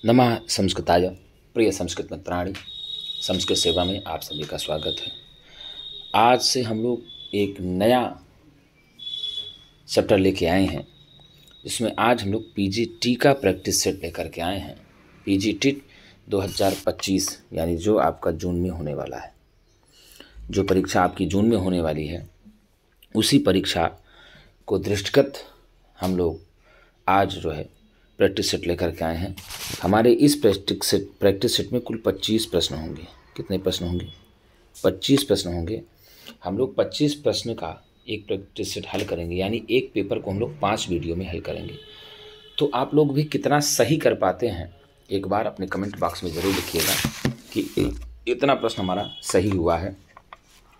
नमः संस्कृताय। प्रिय संस्कृत मित्राणि, संस्कृत सेवा में आप सभी का स्वागत है। आज से हम लोग एक नया चैप्टर लेके आए हैं, जिसमें आज हम लोग पीजीटी का प्रैक्टिस सेट लेकर के आए हैं। पीजीटी 2025 यानी जो आपका जून में होने वाला है, जो परीक्षा आपकी जून में होने वाली है, उसी परीक्षा को दृष्टिगत हम लोग आज जो है प्रैक्टिस सेट लेकर के आए हैं। हमारे इस प्रैक्टिस सेट में कुल 25 प्रश्न होंगे। कितने प्रश्न होंगे? 25 प्रश्न होंगे। हम लोग 25 प्रश्न का एक प्रैक्टिस सेट हल करेंगे, यानी एक पेपर को हम लोग 5 वीडियो में हल करेंगे। तो आप लोग भी कितना सही कर पाते हैं, एक बार अपने कमेंट बॉक्स में ज़रूर लिखिएगा कि इतना प्रश्न हमारा सही हुआ है।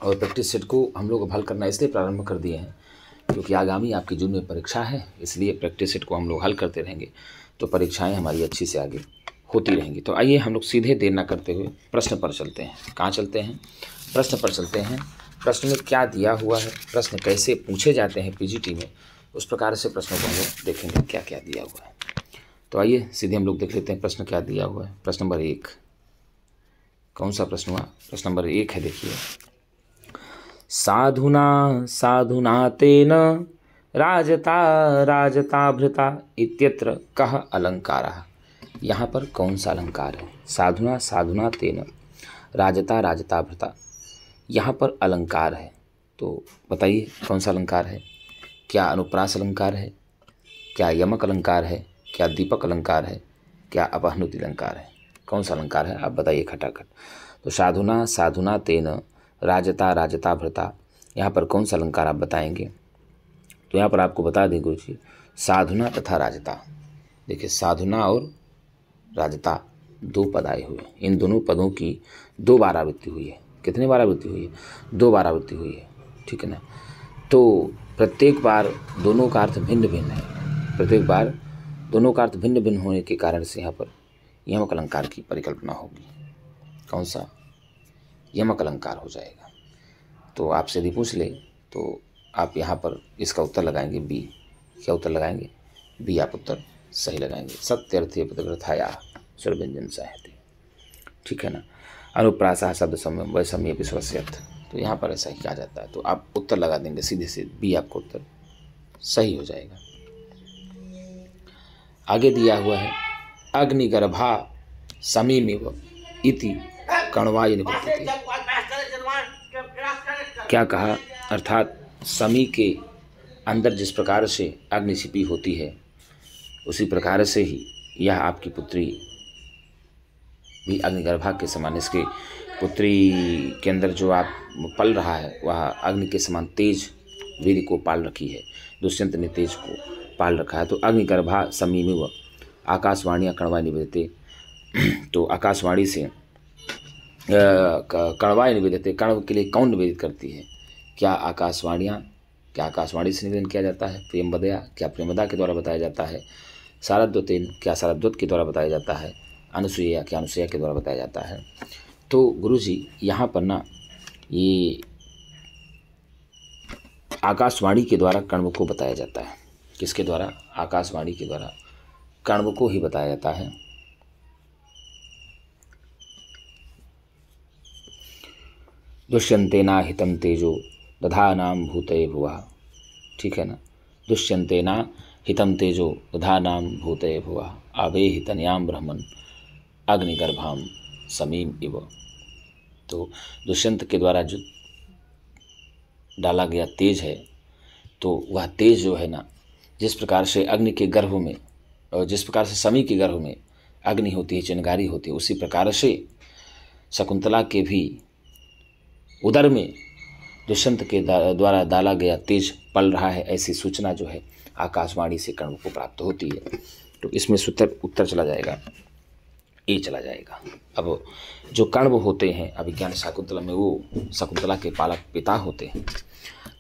और प्रैक्टिस सेट को हम लोग हल करना इसलिए प्रारंभ कर दिए हैं क्योंकि आगामी आपकी जून में परीक्षा है, इसलिए प्रैक्टिस सेट को हम लोग हल करते रहेंगे तो परीक्षाएं हमारी अच्छी से आगे होती रहेंगी। तो आइए हम लोग सीधे देर न करते हुए प्रश्न पर चलते हैं। कहाँ चलते हैं? प्रश्न पर चलते हैं। प्रश्न में क्या दिया हुआ है, प्रश्न कैसे पूछे जाते हैं पीजीटी में, उस प्रकार से प्रश्नों को हम लोग देखेंगे क्या क्या दिया हुआ है। तो आइए सीधे हम लोग देख लेते हैं प्रश्न क्या दिया हुआ है। प्रश्न नंबर 1 कौन सा प्रश्न हुआ? प्रश्न नंबर 1 है, देखिए, साधुना साधुना तेन राजता राजता भृता इत्यत्र कः अलंकारः। यहाँ पर कौन सा अलंकार है? साधुना साधुना तेन राजता राजता भृता, यहाँ पर अलंकार है। तो बताइए कौन सा अलंकार है? क्या अनुप्रास अलंकार है? क्या यमक अलंकार है? क्या दीपक अलंकार है? क्या अपहनुति अलंकार है? कौन सा अलंकार है? आप बताइए खटाखट। तो साधुना साधुना तेन राजता राजता भृता, यहाँ पर कौन सा अलंकार आप बताएंगे? तो यहाँ पर आपको बता दें गुरु जी, साधुना तथा राजता। देखिए, साधुना और राजता 2 पद आए हुए हैं। इन दोनों पदों की 2 बार आवृत्ति हुई है। कितने बार आवृत्ति हुई है? 2 बार आवृत्ति हुई है, ठीक है ना। तो प्रत्येक बार दोनों का अर्थ भिन्न भिन्न है। प्रत्येक बार दोनों का अर्थ भिन्न भिन्न होने के कारण से यहाँ पर यमक अलंकार की परिकल्पना होगी। कौन सा? यमक अलंकार हो जाएगा। तो आपसे यदि पूछ ले तो आप यहाँ पर इसका उत्तर लगाएंगे बी। क्या उत्तर लगाएंगे? बी आप उत्तर सही लगाएंगे। सत्यर्थे पदग्रथाया स्वरव्यंजन साहित्य, ठीक है ना। अनुप्रासा शब्द समय वैषम्य विश्वस्यर्थ, तो यहाँ पर ऐसा ही कहा जाता है। तो आप उत्तर लगा देंगे सीधे से बी, आपको उत्तर सही हो जाएगा। आगे दिया हुआ है अग्निगर्भा समीमिव इति कण्वाय निपत्यते। क्या कहा? अर्थात समी के अंदर जिस प्रकार से अग्नि छिपी होती है, उसी प्रकार से ही यह आपकी पुत्री भी अग्निगर्भा के समान, इसके पुत्री के अंदर जो आप पल रहा है वह अग्नि के समान तेज वीर को पाल रखी है। दुष्यंत ने तेज को पाल रखा है। तो अग्निगर्भा समीमिव आकाशवाणी कण्वाय निवेदते, तो आकाशवाणी से कण्वाय निवेदते, कण्व के लिए कौन निवेदित करती है? क्या आकाशवाणी से निवेदन किया जाता है? प्रियंवदया, क्या प्रियंवदा के द्वारा बताया जाता है? शारद्वतेन, क्या शारद्वत के द्वारा बताया जाता है? अनुसुईया, क्या अनुसुईया के द्वारा बताया जाता है? तो गुरुजी यहाँ पर ना ये आकाशवाणी के द्वारा कण्व को बताया जाता है। किसके द्वारा? आकाशवाणी के द्वारा कण्व को ही बताया जाता है। दुष्यंतेना हितं तेजो दधानां भूतये भुवः, ठीक है ना। दुष्यंतेना हितं तेजो दधानां भूतये भुवः आवेहि तनयां ब्रह्मन् अग्निगर्भां समीम इव। तो दुष्यंत के द्वारा जो डाला गया तेज है, तो वह तेज जो है ना, जिस प्रकार से अग्नि के गर्भ में और जिस प्रकार से समी के गर्भ में अग्नि होती है, चिंगारी होती है, उसी प्रकार से शकुंतला के भी उदर में दुष्यंत के द्वारा डाला गया तेज पल रहा है, ऐसी सूचना जो है आकाशवाणी से कण्व को प्राप्त होती है। तो इसमें उत्तर चला जाएगा, ए चला जाएगा। अब जो कण्व होते हैं अभिज्ञान शाकुंतला में, वो शकुंतला के पालक पिता होते हैं।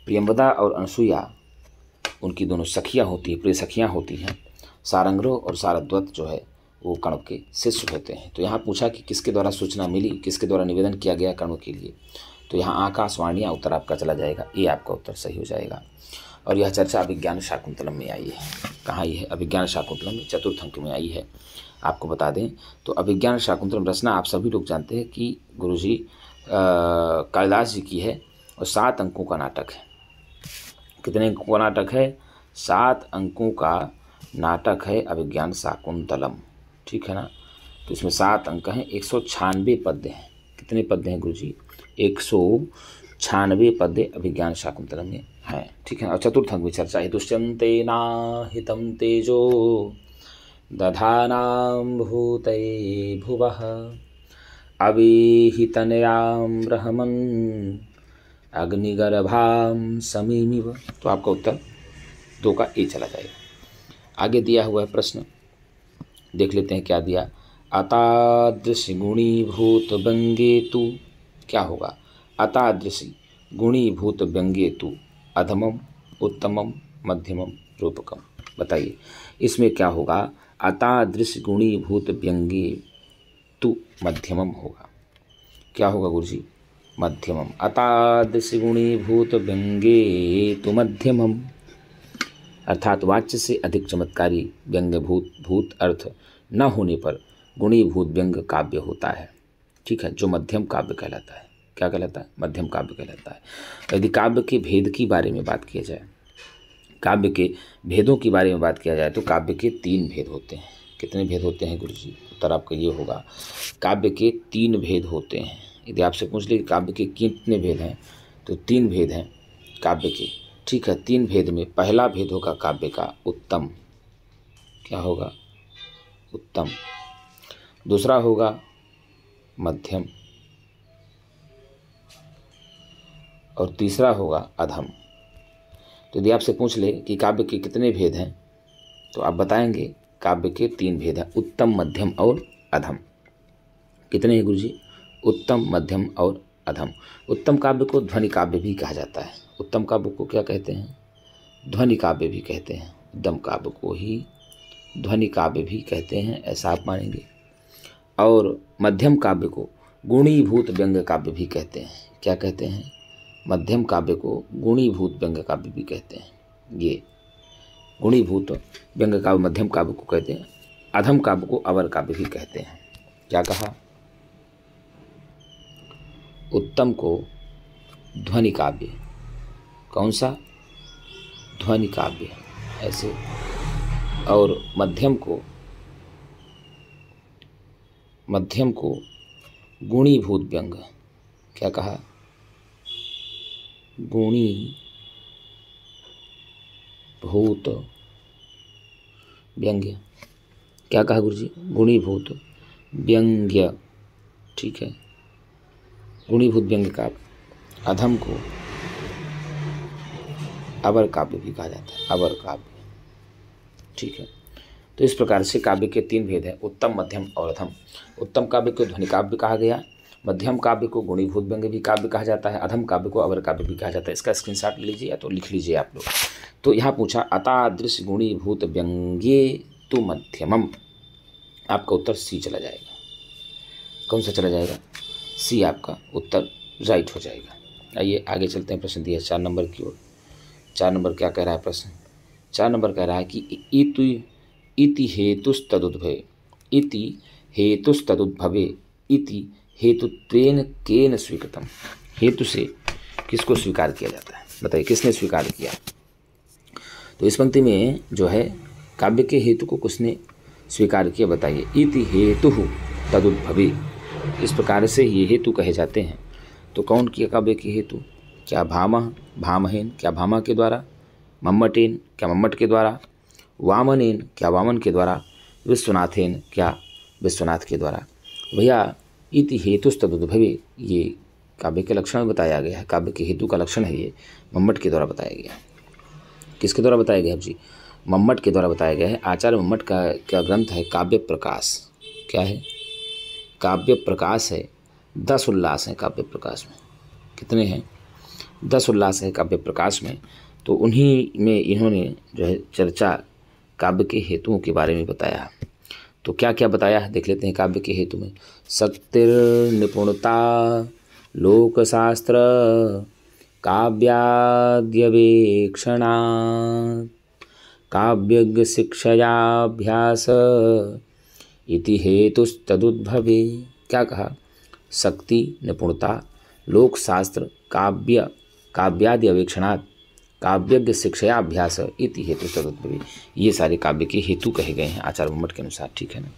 प्रियंवदा और अनसुईया उनकी दोनों सखियाँ होती हैं, प्रिय सखियाँ होती हैं। सारंगरो और सारद्वत जो है वो कण्व के शिष्य होते हैं। तो यहाँ पूछा कि किसके द्वारा सूचना मिली, किसके द्वारा निवेदन किया गया कण्व के लिए, तो यहाँ आकाशवाणियाँ उत्तर आपका चला जाएगा, ये आपका उत्तर सही हो जाएगा। और यह चर्चा अभिज्ञान शाकुंतलम में आई है। कहाँ आई है? अभिज्ञान शाकुंतलम में 4th अंक में आई है। आपको बता दें तो अभिज्ञान शाकुंतलम रचना आप सभी लोग जानते हैं कि गुरुजी कालिदास जी की है और 7 अंकों का नाटक है। कितने अंकों का नाटक है? 7 अंकों का नाटक है अभिज्ञान शाकुंतलम, ठीक है ना। तो इसमें 7 अंक हैं, 196 पद्य हैं। कितने पद्य हैं गुरुजी? 196 पद्य अभिज्ञान शाकुंतलम में हैं, ठीक है। और चतुर्थ अंक में चर्चा है दुष्यन्ते नाहितं तेजो दधानां भूतये भुवः अविहितनयां ब्रह्मन् अग्निगर्भां समीमिव। तो आपका उत्तर 2 का ए चला जाएगा। आगे दिया हुआ है प्रश्न, देख लेते हैं क्या दिया। अतादृश गुणीभूत व्यंगे तु, क्या होगा? अतादृश गुणीभूत व्यंगे तु अधमम उत्तमम मध्यमम रूपकम। बताइए इसमें क्या होगा? अतादृश गुणीभूत व्यंगे तु मध्यमम होगा। क्या होगा गुरुजी? मध्यमम। अतादृश गुणीभूत व्यंगे तु मध्यमम, अर्थात वाच्य से अधिक चमत्कारी व्यंग्यभूत भूत अर्थ न होने पर गुणीभूत व्यंग्य काव्य होता है, ठीक है, जो मध्यम काव्य कहलाता है। क्या कहलाता है? मध्यम काव्य कहलाता है। यदि काव्य के भेद की बारे में बात किया जाए, काव्य के भेदों के बारे में बात किया जाए तो काव्य के 3 भेद होते हैं। कितने भेद होते हैं गुरुजी? उत्तर आपका ये होगा, काव्य के 3 भेद होते हैं। यदि आपसे पूछ ले कि काव्य के कितने भेद हैं तो 3 भेद हैं काव्य के, ठीक है। 3 भेद में पहला भेद होगा काव्य का उत्तम। क्या होगा? उत्तम। दूसरा होगा मध्यम और तीसरा होगा अधम। तो यदि आपसे पूछ ले कि काव्य के कितने भेद हैं तो आप बताएंगे काव्य के 3 भेद हैं, उत्तम मध्यम और अधम। कितने हैं गुरुजी? उत्तम मध्यम और अधम। उत्तम काव्य को ध्वनि काव्य भी कहा जाता है। उत्तम काव्य को क्या कहते हैं? ध्वनि काव्य भी कहते हैं। उत्तम काव्य को ही ध्वनि काव्य भी कहते हैं, ऐसा आप मानेंगे। और मध्यम काव्य को गुणीभूत व्यंग्य काव्य भी कहते हैं। क्या कहते हैं? मध्यम काव्य को गुणीभूत व्यंग्य काव्य भी कहते हैं। ये गुणीभूत व्यंग्य काव्य मध्यम काव्य को कहते हैं। अधम काव्य को अवर काव्य भी कहते हैं। क्या कहा? उत्तम को ध्वनि काव्य, कौन सा? ध्वनि काव्य ऐसे, और मध्यम को गुणीभूत व्यंग्य। क्या कहा? गुणीभूत व्यंग्य। क्या कहा गुरुजी? गुणीभूत व्यंग्य, ठीक है, गुणीभूत व्यंग्य काव्य। अधम को अवर काव्य भी कहा जाता है, अवर काव्य, ठीक है। तो इस प्रकार से काव्य के 3 भेद हैं, उत्तम मध्यम और अधम। उत्तम काव्य को ध्वनि काव्य कहा गया, मध्यम काव्य को गुणीभूत व्यंग्य भी काव्य कहा जाता है, अधम काव्य को अवर काव्य भी कहा जाता है। इसका स्क्रीनशॉट ले लीजिए या तो लिख लीजिए आप लोग। तो यहाँ पूछा अतादृश गुणीभूत व्यंग्ये तु मध्यमम, आपका उत्तर सी चला जाएगा। कौन सा चला जाएगा? सी आपका उत्तर राइट हो जाएगा। आइए आगे चलते हैं, प्रश्न दिया 4 नंबर की ओर। 4 नंबर क्या कह रहा है प्रश्न? 4 नंबर कह रहा है कि इति हेतुस्तदुद्भवे, इति हेतुस्तदुद्भवे, इति हेतुत्वेन केन स्वीकृतम। हेतु से किसको स्वीकार किया जाता है? बताइए किसने स्वीकार किया? तो इस पंक्ति में जो है काव्य के हेतु को किसने स्वीकार किया? बताइए। इति हेतु तदुद्भवे, इस प्रकार से ये हेतु कहे जाते हैं। तो कौन किया काव्य के हेतु? क्या भामह, भामहेन, क्या भामा के द्वारा, मम्मटेन, क्या मम्मट के द्वारा, वामनेन, क्या वामन के द्वारा, विश्वनाथेन, क्या विश्वनाथ के द्वारा। भैया इति हेतुस्तदुद्भवे, ये काव्य के लक्षण में बताया गया है, काव्य के हेतु का लक्षण है, ये मम्मट के द्वारा बताया गया है। किसके द्वारा बताया गया है जी? मम्मट के द्वारा बताया गया है। आचार्य मम्मट का क्या ग्रंथ है? काव्य प्रकाश। क्या है? काव्य प्रकाश है। 10 उल्लास हैं काव्य प्रकाश में। कितने हैं? 10 उल्लास है काव्य प्रकाश में। तो उन्हीं में इन्होंने जो है चर्चा काव्य के हेतुओं के बारे में बताया। तो क्या क्या बताया है देख लेते हैं काव्य के हेतु में। शक्तिर्निपुणता, लोकशास्त्र, काव्याद्यवेक्षणा, काव्यज्ञ शिक्षयाभ्यास, इति हेतुस्तदुद्भवे। क्या कहा? शक्ति, निपुणता, लोक शास्त्र, काव्यादि अवेक्षणात्, काव्यज्ञ शिक्षया अभ्यास इति हेतु तदुद्भवे। ये सारे काव्य के हेतु कहे गए हैं आचार्य मम्मट के अनुसार। ठीक है ना,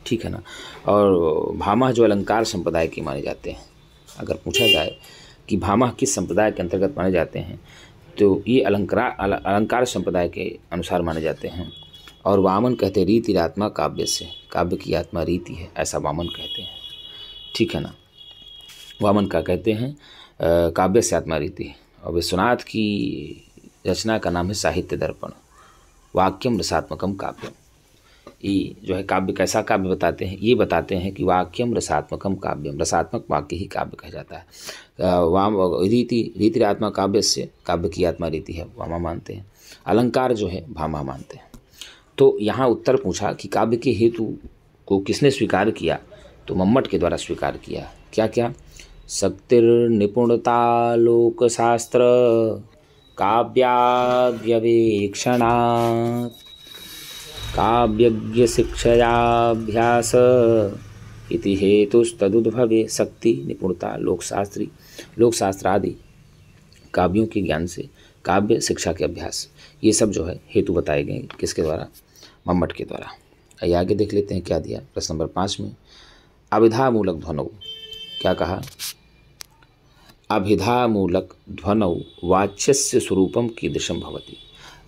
ठीक है ना। और भामह जो अलंकार संप्रदाय के माने जाते हैं, अगर पूछा जाए कि भामह किस संप्रदाय के अंतर्गत माने जाते हैं, तो ये अलंकार संप्रदाय के अनुसार माने जाते हैं। और वामन कहते हैं रीति आत्मा काव्य से, काव्य की आत्मा रीति है, ऐसा वामन कहते हैं। ठीक है ना, वामन का कहते हैं काव्य से आत्मा रीति है। और विश्वनाथ की रचना का नाम है साहित्य दर्पण, वाक्यम रसात्मकम काव्यम। ये जो है काव्य कैसा काव्य बताते हैं, ये बताते हैं कि वाक्यम रसात्मकम काव्यम, रसात्मक वाक्य ही काव्य कहा जाता है। रीति आत्मा काव्य से, काव्य की आत्मा रीति है, वामा मानते हैं। अलंकार जो है भामा मानते हैं। तो यहाँ उत्तर पूछा कि काव्य के हेतु को किसने स्वीकार किया, तो मम्मट के द्वारा स्वीकार किया। क्या क्या? शक्तिर्निपुणता, लोकशास्त्र, काव्याद्यवेक्षणात्, काव्यज्ञ शिक्षयाभ्यास इति हेतुस्तदुद्भवे। शक्ति, निपुणता, लोकशास्त्र आदि काव्यों के ज्ञान से काव्य शिक्षा के अभ्यास, ये सब जो है हेतु बताए गए किसके द्वारा? मम्मट के द्वारा। आइए आगे देख लेते हैं क्या दिया प्रश्न नंबर 5 में। अभिधामूलक ध्वनौ, क्या कहा? अभिधामूलक ध्वनौ वाच्यस्य स्वरूपम कीदृशं भवति।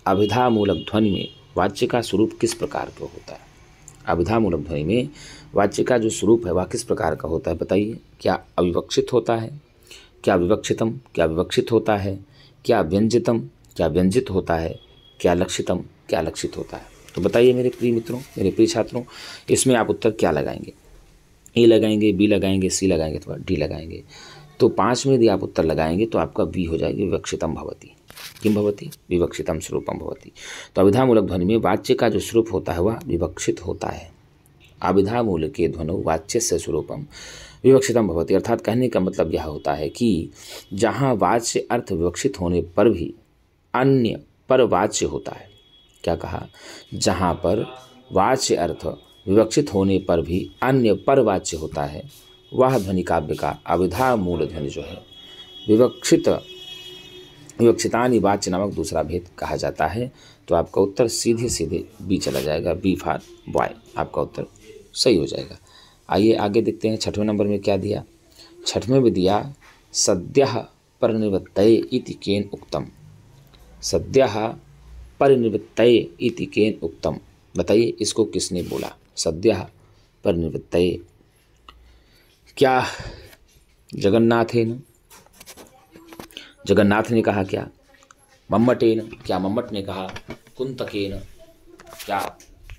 अभिधामूलक ध्वनि में वाच्य का स्वरूप किस प्रकार का होता है? अभिधामूलक ध्वनि में वाच्य का जो स्वरूप है वह किस प्रकार का होता है, बताइए। क्या अविवक्षित होता है? क्या विवक्षितम? क्या विवक्षित होता है? क्या व्यंजितम? क्या व्यंजित होता है? क्या लक्षितम? क्या लक्षित होता है? तो बताइए मेरे प्रिय मित्रों, मेरे प्रिय छात्रों, इसमें आप उत्तर क्या लगाएंगे? ए लगाएंगे, बी लगाएंगे, सी लगाएंगे अथवा डी लगाएंगे? तो 5 में यदि आप उत्तर लगाएंगे तो आपका बी हो जाएगी, विवक्षितम भवति। किम भवति? विवक्षितम स्वरूपम भवति। तो अभिधामूलक ध्वनि में वाच्य का जो स्वरूप होता है वह विवक्षित होता है। अभिधामूलक के ध्वनौ वाच्यस्य स्वरूपम विवक्षितम भवति। अर्थात कहने का मतलब यह होता है कि जहाँ वाच्य अर्थ विवक्षित होने पर भी अन्य पर वाच्य होता है। क्या कहा? जहाँ पर वाच्य अर्थ विवक्षित होने पर भी अन्य पर वाच्य होता है, वह ध्वनि काव्य का अभिधामूल ध्वनि जो है विवक्षितानि वाच्य नामक दूसरा भेद कहा जाता है। तो आपका उत्तर सीधे सीधे बी चला जाएगा, बी फॉर बॉय, आपका उत्तर सही हो जाएगा। आइए आगे देखते हैं 6वें नंबर में क्या दिया। 6वें में दिया सद्यः परिनिवृत्तये इति केन उक्तम। सद्यः परिनिवृत्तये इति केन उक्तम, बताइए इसको किसने बोला? सद्यः परिनिवृत्तये, क्या जगन्नाथेन? जगन्नाथ ने कहा क्या? मम्मटेन, क्या मम्मट ने कहा? कुंतकेन, क्या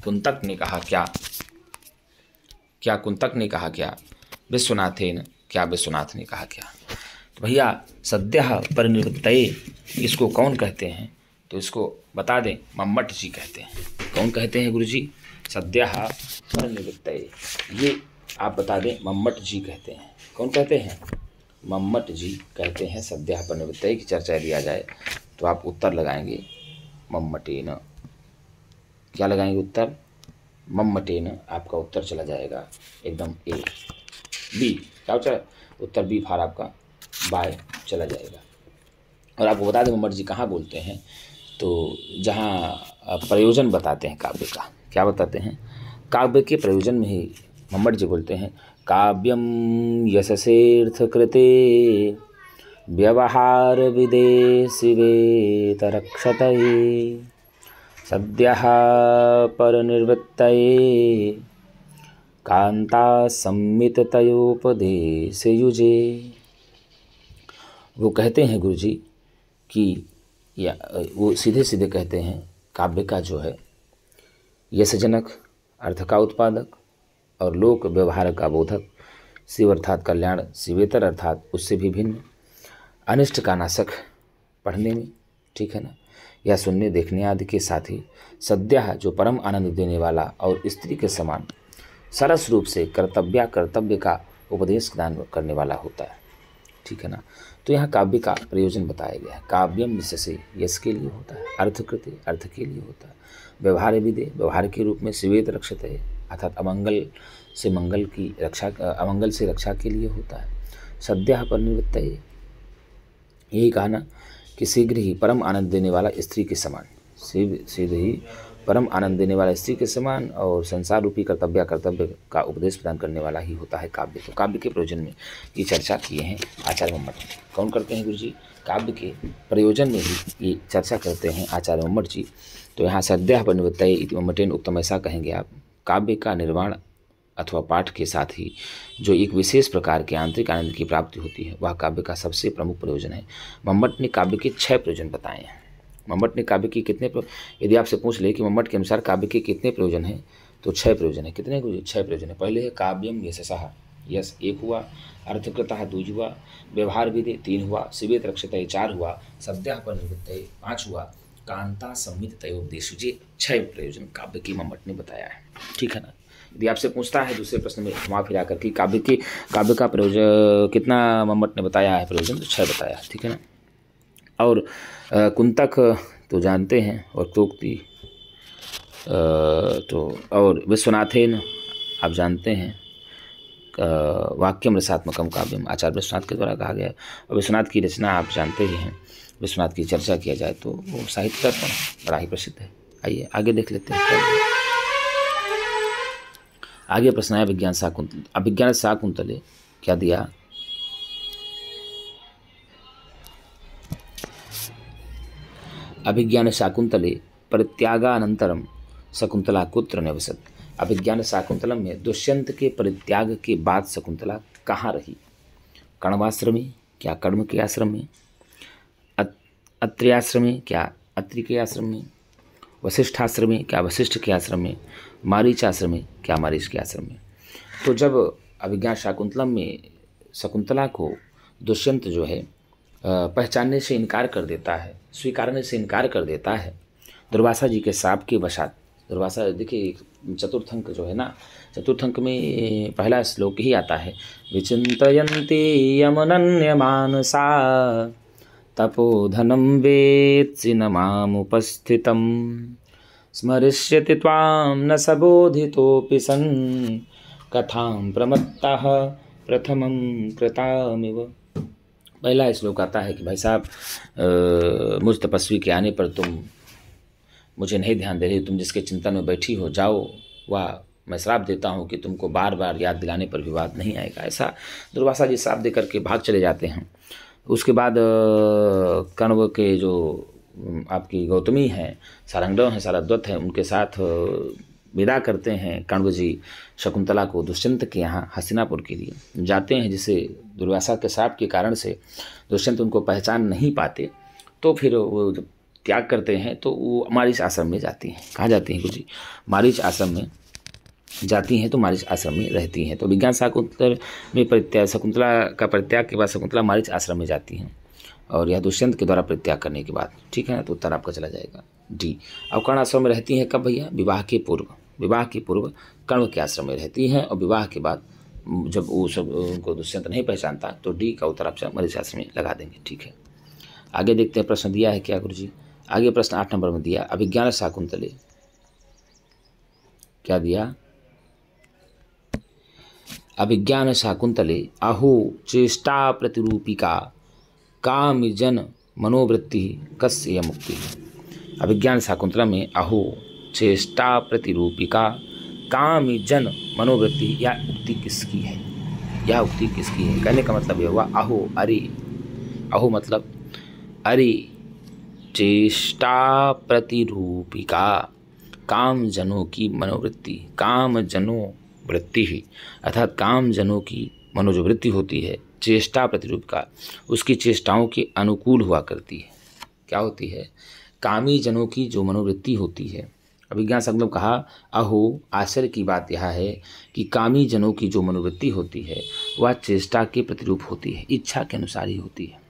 कुंतक ने कहा? क्या कुंतक ने कहा? क्या विश्वनाथेन, क्या विश्वनाथ ने कहा? क्या? तो भैया सद्यः परिनिवृत्तये इसको कौन कहते हैं? तो इसको बता दें, मम्मट जी कहते हैं। कौन कहते हैं गुरुजी? सद्यः परिनिवृत्तये, ये आप बता दें, मम्मट जी कहते हैं। कौन कहते हैं? मम्मट जी कहते हैं सद्यः परिनिवृत्तये की चर्चा दिया जाए तो आप उत्तर लगाएंगे मम्मटेन। क्या लगाएंगे उत्तर? मम्मटेन। आपका उत्तर चला जाएगा एकदम ए। बी क्या चला? उत्तर बी फार आपका बाय चला जाएगा। और आपको बता दें मम्मट जी कहाँ बोलते हैं, तो जहाँ प्रयोजन बताते हैं काव्य का। क्या बताते हैं? काव्य के प्रयोजन में ही मम्मट जी बोलते हैं, काव्यम यशसेर्थ कृते व्यवहार विदेशिवेतरक्षतये सद्यः परनिवृत्तये कांता संमिततयोपदेशयुजे। वो कहते हैं गुरुजी कि वो सीधे सीधे कहते हैं काव्य का जो है यशजनक, अर्थ का उत्पादक और लोक व्यवहार का बोधक, शिव अर्थात कल्याण, शिवेतर अर्थात उससे भी भिन्न, अनिष्ट का नाशक पढ़ने में, ठीक है ना, या सुनने देखने आदि के साथ ही सद्यः जो परम आनंद देने वाला और स्त्री के समान सरस रूप से कर्तव्य का उपदेश दान करने वाला होता है, ठीक है ना। तो यहाँ काव्य का प्रयोजन बताया गया है। काव्यम यशसे, यश के लिए होता है, अर्थकृते, अर्थ के लिए होता है, व्यवहार विदे, व्यवहार के रूप में, शिवेत रक्षते, अर्थात अमंगल से रक्षा के लिए होता है। सद्यः परिनिवृत्तये, यही कहा ना कि शीघ्र ही परम आनंद देने वाला स्त्री के समान, शीघ्र ही परम आनंद देने वाला स्त्री के समान और संसार रूपी कर्तव्य का उपदेश प्रदान करने वाला ही होता है काव्य। तो काव्य के प्रयोजन में ये चर्चा किए हैं आचार्य मम्मट। कौन करते हैं गुरु जी? काव्य के प्रयोजन में ही ये चर्चा करते हैं आचार्य मम्मट जी। तो यहाँ सद्यः परिनिवृत्तये इति मम्मटेन उक्तम, ऐसा कहेंगे आप। काव्य का निर्माण अथवा पाठ के साथ ही जो एक विशेष प्रकार के आंतरिक आनंद की प्राप्ति होती है वह काव्य का सबसे प्रमुख प्रयोजन है। मम्मट ने काव्य के 6 प्रयोजन बताए हैं। मम्मट ने काव्य की कितने यदि आपसे पूछ ले कि मम्मट के अनुसार काव्य के कितने प्रयोजन हैं, तो 6 प्रयोजन है। कितने? 6 प्रयोजन है। पहले है काव्यम यशसः, यश 1 हुआ, अर्थकृतः 2 हुआ, व्यवहार विधि 3 हुआ, शिवेत रक्षते 4 हुआ, सद्यः परिनिवृत्तये 5 हुआ, कांता संमिततयोपदेशु। जी 6 प्रयोजन काव्य की मम्मट ने बताया है। ठीक है ना। यदि आपसे पूछता है दूसरे प्रश्न में घुमा फिरा कर कि काव्य का प्रयोजन कितना मम्मट ने बताया है प्रयोजन, तो 6 बताया है। ठीक है ना। और कुंतक तो जानते हैं, और तोक्ति तो और विश्वनाथेन आप जानते हैं, वाक्यम रसात्मकम काव्यम आचार्य विश्वनाथ के द्वारा कहा गया है। और विश्वनाथ की रचना आप जानते ही हैं। विश्वनाथ की चर्चा किया जाए तो वो साहित्य दर्पण बड़ा ही प्रसिद्ध है। आइए आगे देख लेते हैं। आगे प्रश्न है अभिज्ञान शाकुंतले क्या दिया? अभिज्ञान शाकुंतले परित्यागानंतरम शकुंतला कुत्र निवसत। अभिज्ञान शाकुंतलम में दुष्यंत के परित्याग के बाद शकुंतला कहाँ रही? कण्वाश्रम में, क्या कण्व के आश्रम में? अत्र्याश्रम में, क्या अत्रि के आश्रम में? वशिष्ठाश्रम में, क्या वशिष्ठ के आश्रम में? मारीच आश्रम में, क्या मारीच के आश्रम में? तो जब अभिज्ञान शाकुंतलम में शकुंतला को दुष्यंत जो है पहचानने से इनकार कर देता है, स्वीकारने से इनकार कर देता है दुर्वासा जी के शाप के वशात। दुर्वासा देखिए चतुर्थ जो है ना, चतुर्थ में पहला श्लोक ही आता है, विचिन्तयन्ति यमनन्यमानसा तपोधनं वेत्सि न मामुपस्थितं स्मरिष्यति त्वां न सबोधितोऽपि सन् कथां प्रमत्तः प्रथमं कृतामिव। पहला श्लोक आता है कि भाई साहब मुझ तपस्वी के आने पर तुम मुझे नहीं ध्यान दे रही, तुम जिसके चिंतन में बैठी हो जाओ, वह मैं श्राप देता हूँ कि तुमको बार बार याद दिलाने पर विवाद नहीं आएगा। ऐसा दुर्वासा जी श्राप दे करके भाग चले जाते हैं। उसके बाद कण्व के जो आपकी गौतमी हैं, सारंगधव हैं, सारद्वत हैं, उनके साथ विदा करते हैं कण्व जी शकुंतला को दुष्यंत के यहाँ हस्तिनापुर के लिए जाते हैं, जिसे दुर्वासा के शाप के कारण से दुष्यंत उनको पहचान नहीं पाते। तो फिर वो जब त्याग करते हैं तो वो मारीच आश्रम में जाती हैं। कहाँ जाती हैं गुरु जी? मारीच आश्रम में जाती हैं, तो मारीच आश्रम में रहती हैं। तो विज्ञान शाकुंतल में शकुंतला का परित्याग के बाद शकुंतला मारीच आश्रम में जाती हैं, और यह दुष्यंत के द्वारा परित्याग करने के बाद। ठीक है ना। तो उत्तर आपका चला जाएगा डी। अब कर्ण आश्रम में रहती हैं कब भैया? विवाह के पूर्व। विवाह के पूर्व कर्ण के आश्रम में रहती हैं, और विवाह के बाद जब वो सब उनको दुष्यंत नहीं पहचानता तो डी का उत्तर आप मारीच आश्रम में लगा देंगे। ठीक है। आगे देखते हैं प्रश्न दिया है क्या गुरु जी। आगे प्रश्न 8 नंबर में दिया, अभिज्ञान शाकुंतले क्या दिया? अभिज्ञान शाकुंतले अहो चेष्टा प्रतिरूपिका कामजन मनोवृत्ति कस्य मुक्ति। अभिज्ञान शाकुंतला में अहो चेष्टा प्रतिरूपिका कामजन मनोवृत्ति, यह उक्ति किसकी है? यह उक्ति किसकी है? कहने का मतलब यह हुआ अहो, अरे, अहो मतलब अरे, चेष्टा प्रतिरूपिका काम जनों की मनोवृत्ति, काम जनों वृत्ति ही, अर्थात काम जनों की मनो जो वृत्ति होती है, चेष्टा प्रतिरूपिका, उसकी चेष्टाओं के अनुकूल हुआ करती है। क्या होती है? कामी जनों की जो मनोवृत्ति होती है। अभिज्ञान संगम कहा अहो, आश्चर्य की बात यह है कि कामी जनों की जो मनोवृत्ति होती है वह चेष्टा के प्रतिरूप होती है, इच्छा के अनुसार ही होती है।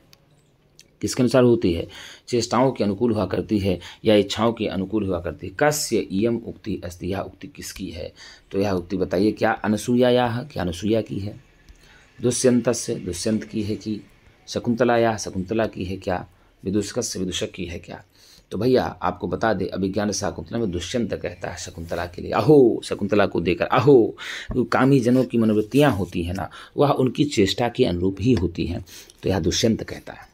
किसके अनुसार होती है? चेष्टाओं के अनुकूल हुआ करती है या इच्छाओं के अनुकूल हुआ करती है। कस्य इयम उक्ति अस्ति, यह उक्ति किसकी है? तो यह उक्ति बताइए, क्या अनसूया या क्या अनसूया की है? दुष्यंतस्य, दुष्यंत की है कि शकुंतला या शकुंतला की है क्या? विदूषकस्य, विदूषक की है क्या? तो भैया आपको बता दे अभिज्ञान शाकुंतलम में दुष्यंत कहता है शकुंतला के लिए, अहो शकुंतला को देकर, अहो कामी जनों की मनोवृत्तियाँ होती हैं ना, वह उनकी चेष्टा के अनुरूप ही होती हैं। तो यह दुष्यंत कहता है।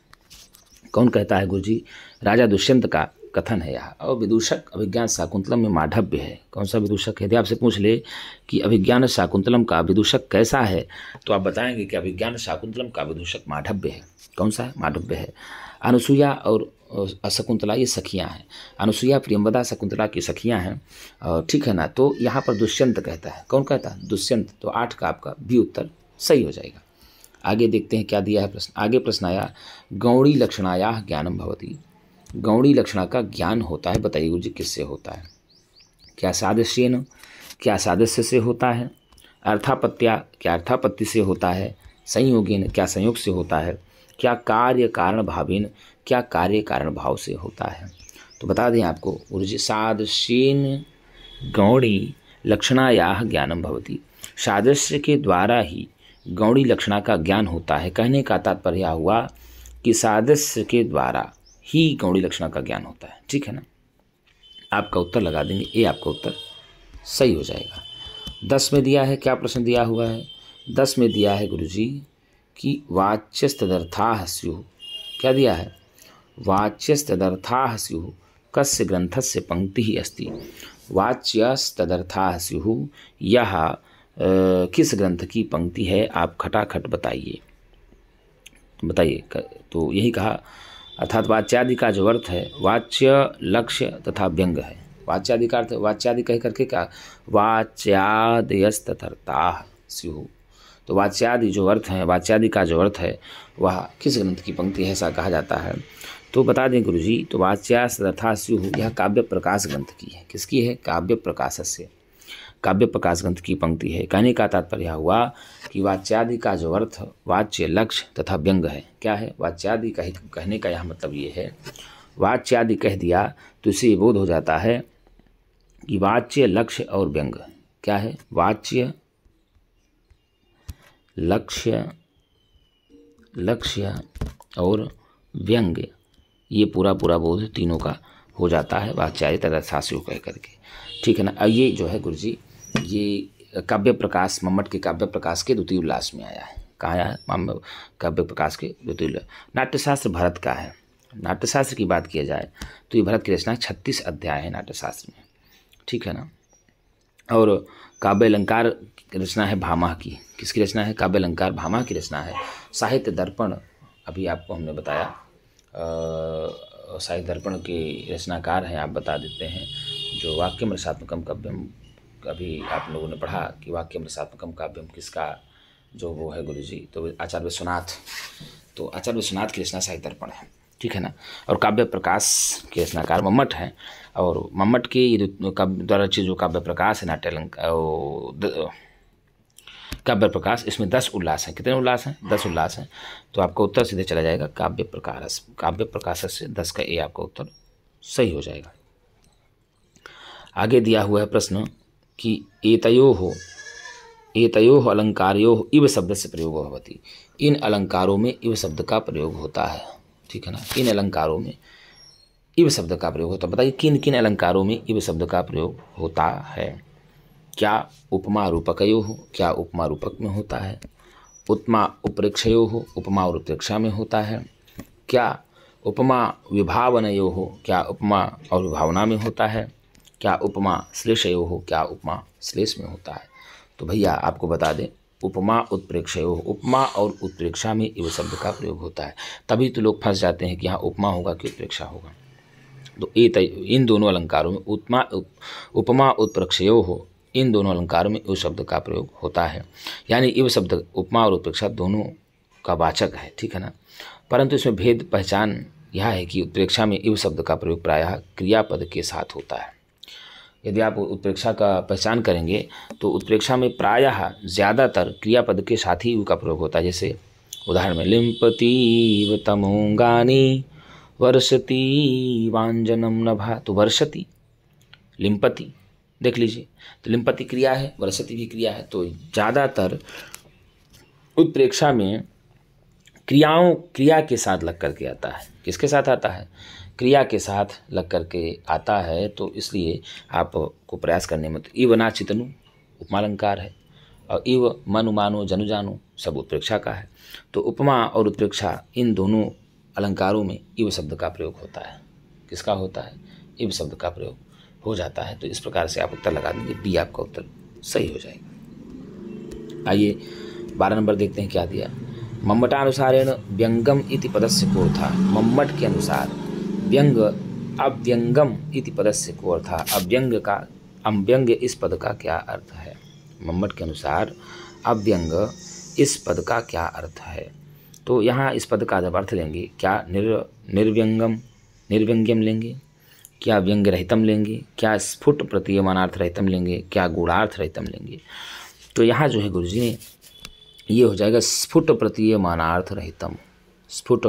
कौन कहता है गुरुजी? राजा दुष्यंत का कथन है यह। और विदूषक अभिज्ञान शाकुंतलम में माधव्य है। कौन सा विदूषक है? यदि आपसे पूछ ले कि अभिज्ञान शाकुंतलम का विदूषक कैसा है, तो आप बताएंगे कि अभिज्ञान शाकुंतलम का विदूषक माधव्य है। कौन सा है? माधव्य है। अनुसुईया और शकुंतला ये सखियाँ हैं। अनुसुईया प्रियंवदा शकुंतला की सखियाँ हैं, ठीक है ना। तो यहाँ पर दुष्यंत कहता है। कौन कहता है? दुष्यंत। तो 8 का आपका भी उत्तर सही हो जाएगा। आगे देखते हैं क्या दिया है प्रश्न। आगे प्रश्न आया गौणी लक्षणाया ज्ञानम भवति। गौणी लक्षणा का ज्ञान होता है, बताइए गुरुजी किससे होता है? क्या सादृश्येन, क्या सादृश्य से होता है? अर्थापत्या, क्या अर्थापत्ति से होता है? संयोगेन, क्या संयोग से होता है? क्या कार्य कारण भावेन, क्या कार्य कारण भाव से होता है? तो बता दें आपको गुरुजी, सादृश्येन गौणी लक्षणाया ज्ञानम भवति। सादृश्य के द्वारा ही गौणी लक्षणा का ज्ञान होता है। कहने का तात्पर्य हुआ कि सादृश्य के द्वारा ही गौणी लक्षणा का ज्ञान होता है, ठीक है ना। आपका उत्तर लगा देंगे, ये आपका उत्तर सही हो जाएगा। 10 में दिया है, क्या प्रश्न दिया हुआ है? 10 में दिया है गुरुजी कि वाच्यस्तदर्थाः स्युः। क्या दिया है? वाच्यस्तदर्थाः स्युः कस्य ग्रंथस्य पंक्तिः अस्ति। वाच्यस्तदर्थाः स्युः, यह किस ग्रंथ की पंक्ति है? आप खटाखट बताइए, बताइए। तो यही कहा, अर्थात वाच्यादि का जो अर्थ है वाच्य, लक्ष्य तथा व्यंग है। वाच्यादि का अर्थ, वाच्यादि कह करके क्या? वाच्यादयस्तथर्ताः स्युः। तो वाच्यादि जो अर्थ है, वाच्यादि का जो अर्थ है वह किस ग्रंथ की पंक्ति है, ऐसा कहा जाता है। तो बता दें गुरुजी, तो वाच्यास्तथर्ताः स्युः यह काव्य प्रकाश ग्रंथ की है। किसकी है? काव्य प्रकाशस्य, काव्य प्रकाश ग्रंथ की पंक्ति है। कहने का तात्पर्य हुआ कि वाच्यादि का जो अर्थ वाच्य, लक्ष्य तथा व्यंग है। क्या है? वाच्यादि का कहने का यह मतलब ये है, वाच्यादि कह दिया तो इससे बोध हो जाता है कि वाच्य, लक्ष्य और व्यंग क्या है? वाच्य, लक्ष्य और व्यंग, ये पूरा बोध तीनों का हो जाता है वाच्यादि तथा शास्त्रों कह करके, ठीक है ना। अब ये जो है गुरुजी, ये काव्य प्रकाश, मम्मट के काव्य प्रकाश के द्वितीय उल्लास में आया है। कहाँ आया है? काव्य प्रकाश के द्वितीय उल्लास। नाट्यशास्त्र भरत का है। नाट्यशास्त्र की बात किया जाए तो ये भरत की रचना 36 अध्याय है नाट्यशास्त्र में, ठीक है ना। और काव्य अलंकार की रचना है भामा की। किसकी रचना है? काव्य अलंकार भामा की रचना है। साहित्य दर्पण, अभी आपको हमने बताया, साहित्य दर्पण के रचनाकार हैं, आप बता देते हैं, जो वाक्यम रसात्मकम काव्यम, अभी आप लोगों ने पढ़ा कि वाक्यम रसात्मकम काव्यम किसका जो वो है गुरुजी, तो आचार्य विश्वनाथ। तो आचार्य विश्वनाथ की रचना साहित्य दर्पण है, ठीक है ना। और काव्य प्रकाश के रचनाकार मम्मट हैं। और मम्मट के द्वारा रचित जो काव्य प्रकाश है काव्य प्रकाश, इसमें 10 उल्लास हैं। कितने उल्लास हैं? 10 उल्लास हैं। तो आपका उत्तर सीधे चला जाएगा काव्य प्रकाश से 10 का ए आपका उत्तर सही हो जाएगा। आगे दिया हुआ है प्रश्न कि एतयोः अलंकारयोः इव शब्द से प्रयोग भवति। इन अलंकारों में इव शब्द का प्रयोग होता है, ठीक है ना। इन अलंकारों में इव शब्द का प्रयोग होता है। बताइए किन किन अलंकारों में इव शब्द का प्रयोग होता है? क्या उपमा रूपकयोः, क्या उपमा रूपक में होता है? उपमा उत्प्रेक्षयोः, उपमा और उत्प्रेक्षा में होता है? क्या उपमा विभावनयोः, क्या उपमा और विभावना में होता है? क्या उपमा श्लेषयोः, क्या उपमा श्लेष में होता है? तो भैया आपको बता दें, उपमा उत्प्रेक्षयोः, उपमा और उत्प्रेक्षा में इव शब्द का प्रयोग होता है। तभी तो लोग फंस जाते हैं कि यहाँ उपमा होगा कि उत्प्रेक्षा होगा। तो इन दोनों अलंकारों में उपमा उत्प्रेक्षयोः, इन दोनों अलंकारों में इव शब्द का प्रयोग होता है। यानी इव शब्द उपमा और उत्प्रेक्षा दोनों का वाचक है, ठीक है ना। परंतु इसमें भेद पहचान यह है कि उत्प्रेक्षा में इव शब्द का प्रयोग प्रायः क्रियापद के साथ होता है। यदि आप उत्प्रेक्षा का पहचान करेंगे तो उत्प्रेक्षा में प्रायः ज़्यादातर क्रियापद के साथ ही इव का प्रयोग होता है। जैसे उदाहरण में लिम्पति तमोंगानी वर्षति वांजनम नभा, तो वर्षति, लिम्पति, देख लीजिए, तो लिम्पति क्रिया है, वर्षति भी क्रिया है। तो ज़्यादातर उत्प्रेक्षा में क्रिया के साथ लग करके आता है। किसके साथ आता है? क्रिया के साथ लग करके आता है, तो इसलिए आपको प्रयास करने में। तो इव ना चितनु उपमालंकार है, और इव मनु मानो जनु जानो सब उत्प्रेक्षा का है। तो उपमा और उत्प्रेक्षा इन दोनों अलंकारों में इव शब्द का प्रयोग होता है। किसका होता है? इव शब्द का प्रयोग हो जाता है। तो इस प्रकार से आप उत्तर लगा देंगे, बी आपका उत्तर सही हो जाएगा। आइए 12 नंबर देखते हैं क्या दिया। मम्मटानुसारेण व्यंगम इति पदस्य को था। मम्मट के अनुसार व्यंग अव्यंगम इति पदस्य को था। अव्यंग का अव्यंग इस पद का क्या अर्थ है? मम्मट के अनुसार अव्यंग इस पद का क्या अर्थ है? तो यहाँ इस पद का जब अर्थ लेंगे, क्या निर्व्यंग्यम लेंगे, क्या व्यंग रहितम लेंगे, क्या स्फुट प्रतीयमानार्थ रहितम लेंगे, क्या गूढ़ार्थ रहितम लेंगे? तो यहाँ जो है गुरुजी ने ये हो जाएगा स्फुट प्रतीयमानार्थ रहितम। स्फुट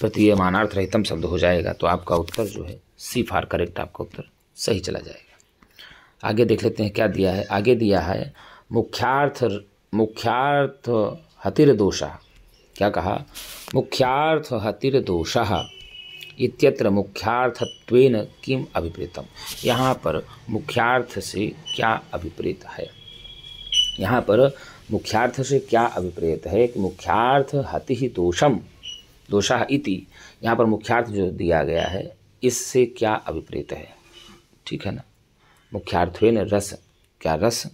प्रतीयमानार्थ रहितम शब्द हो जाएगा। तो आपका उत्तर जो है सी फॉर करेक्ट, आपका उत्तर सही चला जाएगा। आगे देख लेते हैं क्या दिया है। आगे दिया है मुख्यार्थ हतिर दोषः। क्या कहा? मुख्यार्थ हतिर दोषः इत्यत्र मुख्यार्थत्वेन किम अभिप्रेतम। यहाँ पर मुख्यार्थ से क्या अभिप्रेत है? यहाँ पर मुख्यार्थ से क्या अभिप्रेत है कि मुख्यार्थ हति ही दोषम दोषः इति। यहाँ पर मुख्यार्थ जो दिया गया है इससे क्या अभिप्रेत है? ठीक है ना। मुख्यार्थत्वेन रस, क्या रस,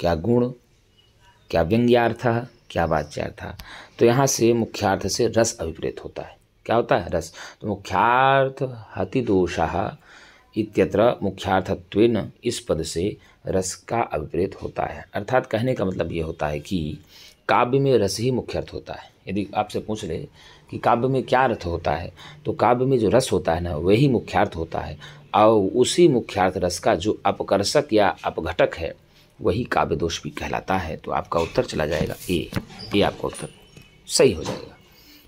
क्या गुण, क्या व्यंग्यार्थ, क्या वाच्यार्थ। तो यहाँ से मुख्यार्थ से रस अभिप्रेत होता है। क्या होता है? रस। तो मुख्यार्थ हति दोषः इत्यत्र मुख्यार्थत्वेन इस पद से रस का अभिप्रेत होता है। अर्थात कहने का मतलब ये होता है कि काव्य में रस ही मुख्य अर्थ होता है। यदि आपसे पूछ ले कि काव्य में क्या अर्थ होता है, तो काव्य में जो रस होता है ना, वही मुख्यार्थ होता है, और उसी मुख्यार्थ रस का जो अपकर्षक या अपघटक है वही काव्य दोष भी कहलाता है। तो आपका उत्तर चला जाएगा ए आपका उत्तर सही हो जाएगा।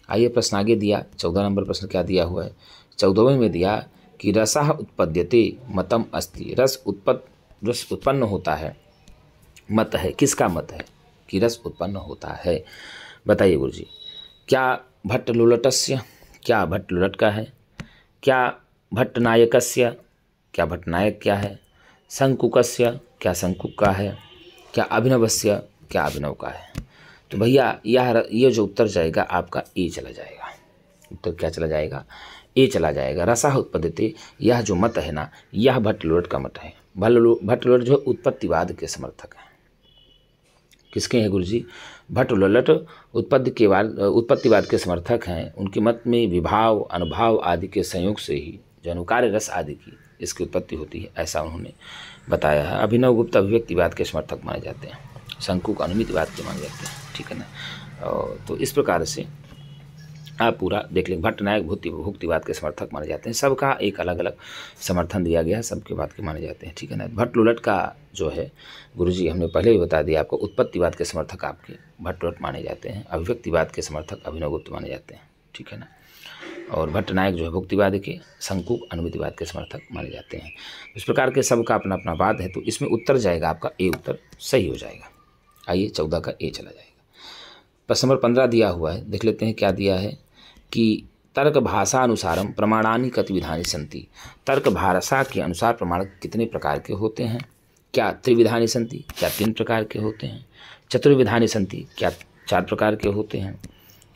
आइए प्रश्न आगे दिया। 14 नंबर प्रश्न क्या दिया हुआ है? 14वें में दिया कि रसः उत्पद्यते मतम अस्ति। रस उत्पन्न होता है, मत है। किसका मत है कि रस उत्पन्न होता है? बताइए गुरुजी। क्या भट्टलुलटस्य, क्या भट्टलुलट का है? क्या भट्टनायकस्य, क्या भट्टनायक क्या है? शंकुकस्य, क्या शंकुक का है? क्या अभिनवस्य, क्या अभिनव का है? तो भैया ये जो उत्तर जाएगा आपका ए चला जाएगा। उत्तर क्या चला जाएगा? ए चला जाएगा। रसः उत्पद्यते, यह जो मत है ना, यह भट्टलुलट का मत है। भट्टलुलट जो उत्पत्तिवाद के समर्थक हैं। किसके हैं गुरुजी? भट्टलुलट उत्पत्तिवाद के समर्थक हैं। उनके मत में विभाव, अनुभाव आदि के संयोग से ही जो अनुकार्य रस आदि की इसकी उत्पत्ति होती है, ऐसा उन्होंने बताया है। अभिनव गुप्त अभिव्यक्तिवाद के समर्थक माने जाते हैं। शंकुक अनुमितिवाद के माने जाते हैं। ठीक है ना। तो इस प्रकार से आप पूरा देख लें। भट्टनायक भुक्तिवाद के समर्थक माने जाते हैं। सबका एक अलग अलग समर्थन दिया गया है, सबके बात के माने जाते हैं। ठीक है ना। भट्टलुलट का जो है गुरुजी हमने पहले ही बता दिया आपको, उत्पत्तिवाद के समर्थक आपके भट्टलुलट माने जाते हैं। अभिव्यक्तिवाद के समर्थक अभिनवगुप्त माने जाते हैं। ठीक है ना। और भट्टनायक जो है भुक्तिवाद के, शंकुक अनुमितिवाद के समर्थक माने जाते हैं। इस प्रकार के सबका अपना अपना वाद है। तो इसमें उत्तर जाएगा आपका ए उत्तर सही हो जाएगा। आइए 14 का ए चला जाएगा। प्रश्न नंबर 15 दिया हुआ है, देख लेते हैं क्या दिया है कि तर्क भाषा अनुसारम प्रमाणानि कति विधानि सन्ति। तर्क भाषा के अनुसार प्रमाण कितने प्रकार के होते हैं? क्या त्रिविधानि सन्ति, क्या 3 प्रकार के होते हैं? चतुर्विधानि सन्ति, क्या 4 प्रकार के होते हैं?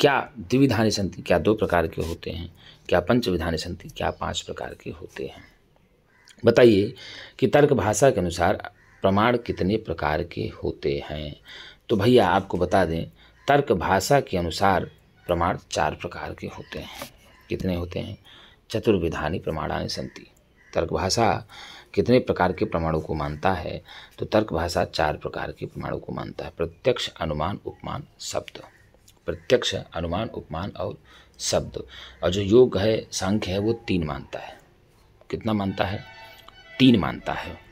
क्या द्विविधानि सन्ति, क्या 2 प्रकार के होते हैं? क्या पंचविधानि सन्ति, क्या 5 प्रकार के होते हैं? बताइए कि तर्क भाषा के अनुसार प्रमाण कितने प्रकार के होते हैं? तो भैया आपको बता दें, तर्क भाषा के अनुसार प्रमाण 4 प्रकार के होते हैं। कितने होते हैं? चतुर्विधानि प्रमाणानि सन्ति। तर्क भाषा कितने प्रकार के प्रमाणों को मानता है? तो तर्क भाषा 4 प्रकार के प्रमाणों को मानता है। प्रत्यक्ष, अनुमान, उपमान, शब्द। प्रत्यक्ष, अनुमान, उपमान और शब्द। और जो योग है, सांख्य है, वो 3 मानता है। कितना मानता है? 3 मानता है।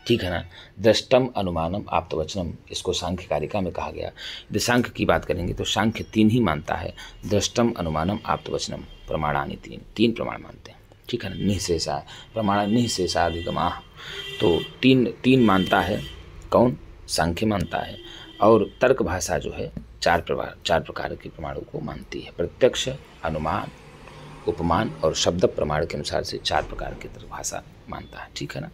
ठीक है ना। दृष्टम, अनुमानम, आप्तवचनम, इसको सांख्य कारिका में कहा गया। यदि सांख्य की बात करेंगे तो सांख्य 3 ही मानता है। दृष्टम, अनुमानम, आप्तवचनम, प्रमाणानि 3 प्रमाण मानते हैं। ठीक है ना। निःशेषा प्रमाण, निःशेषाधिगमाः, तो 3 मानता है। कौन? सांख्य मानता है। और तर्क भाषा जो है 4 प्रकार के प्रमाणों को मानती है। प्रत्यक्ष, अनुमान, उपमान और शब्द प्रमाण के अनुसार से 4 प्रकार की तर्क भाषा मानता है, ठीक है ना।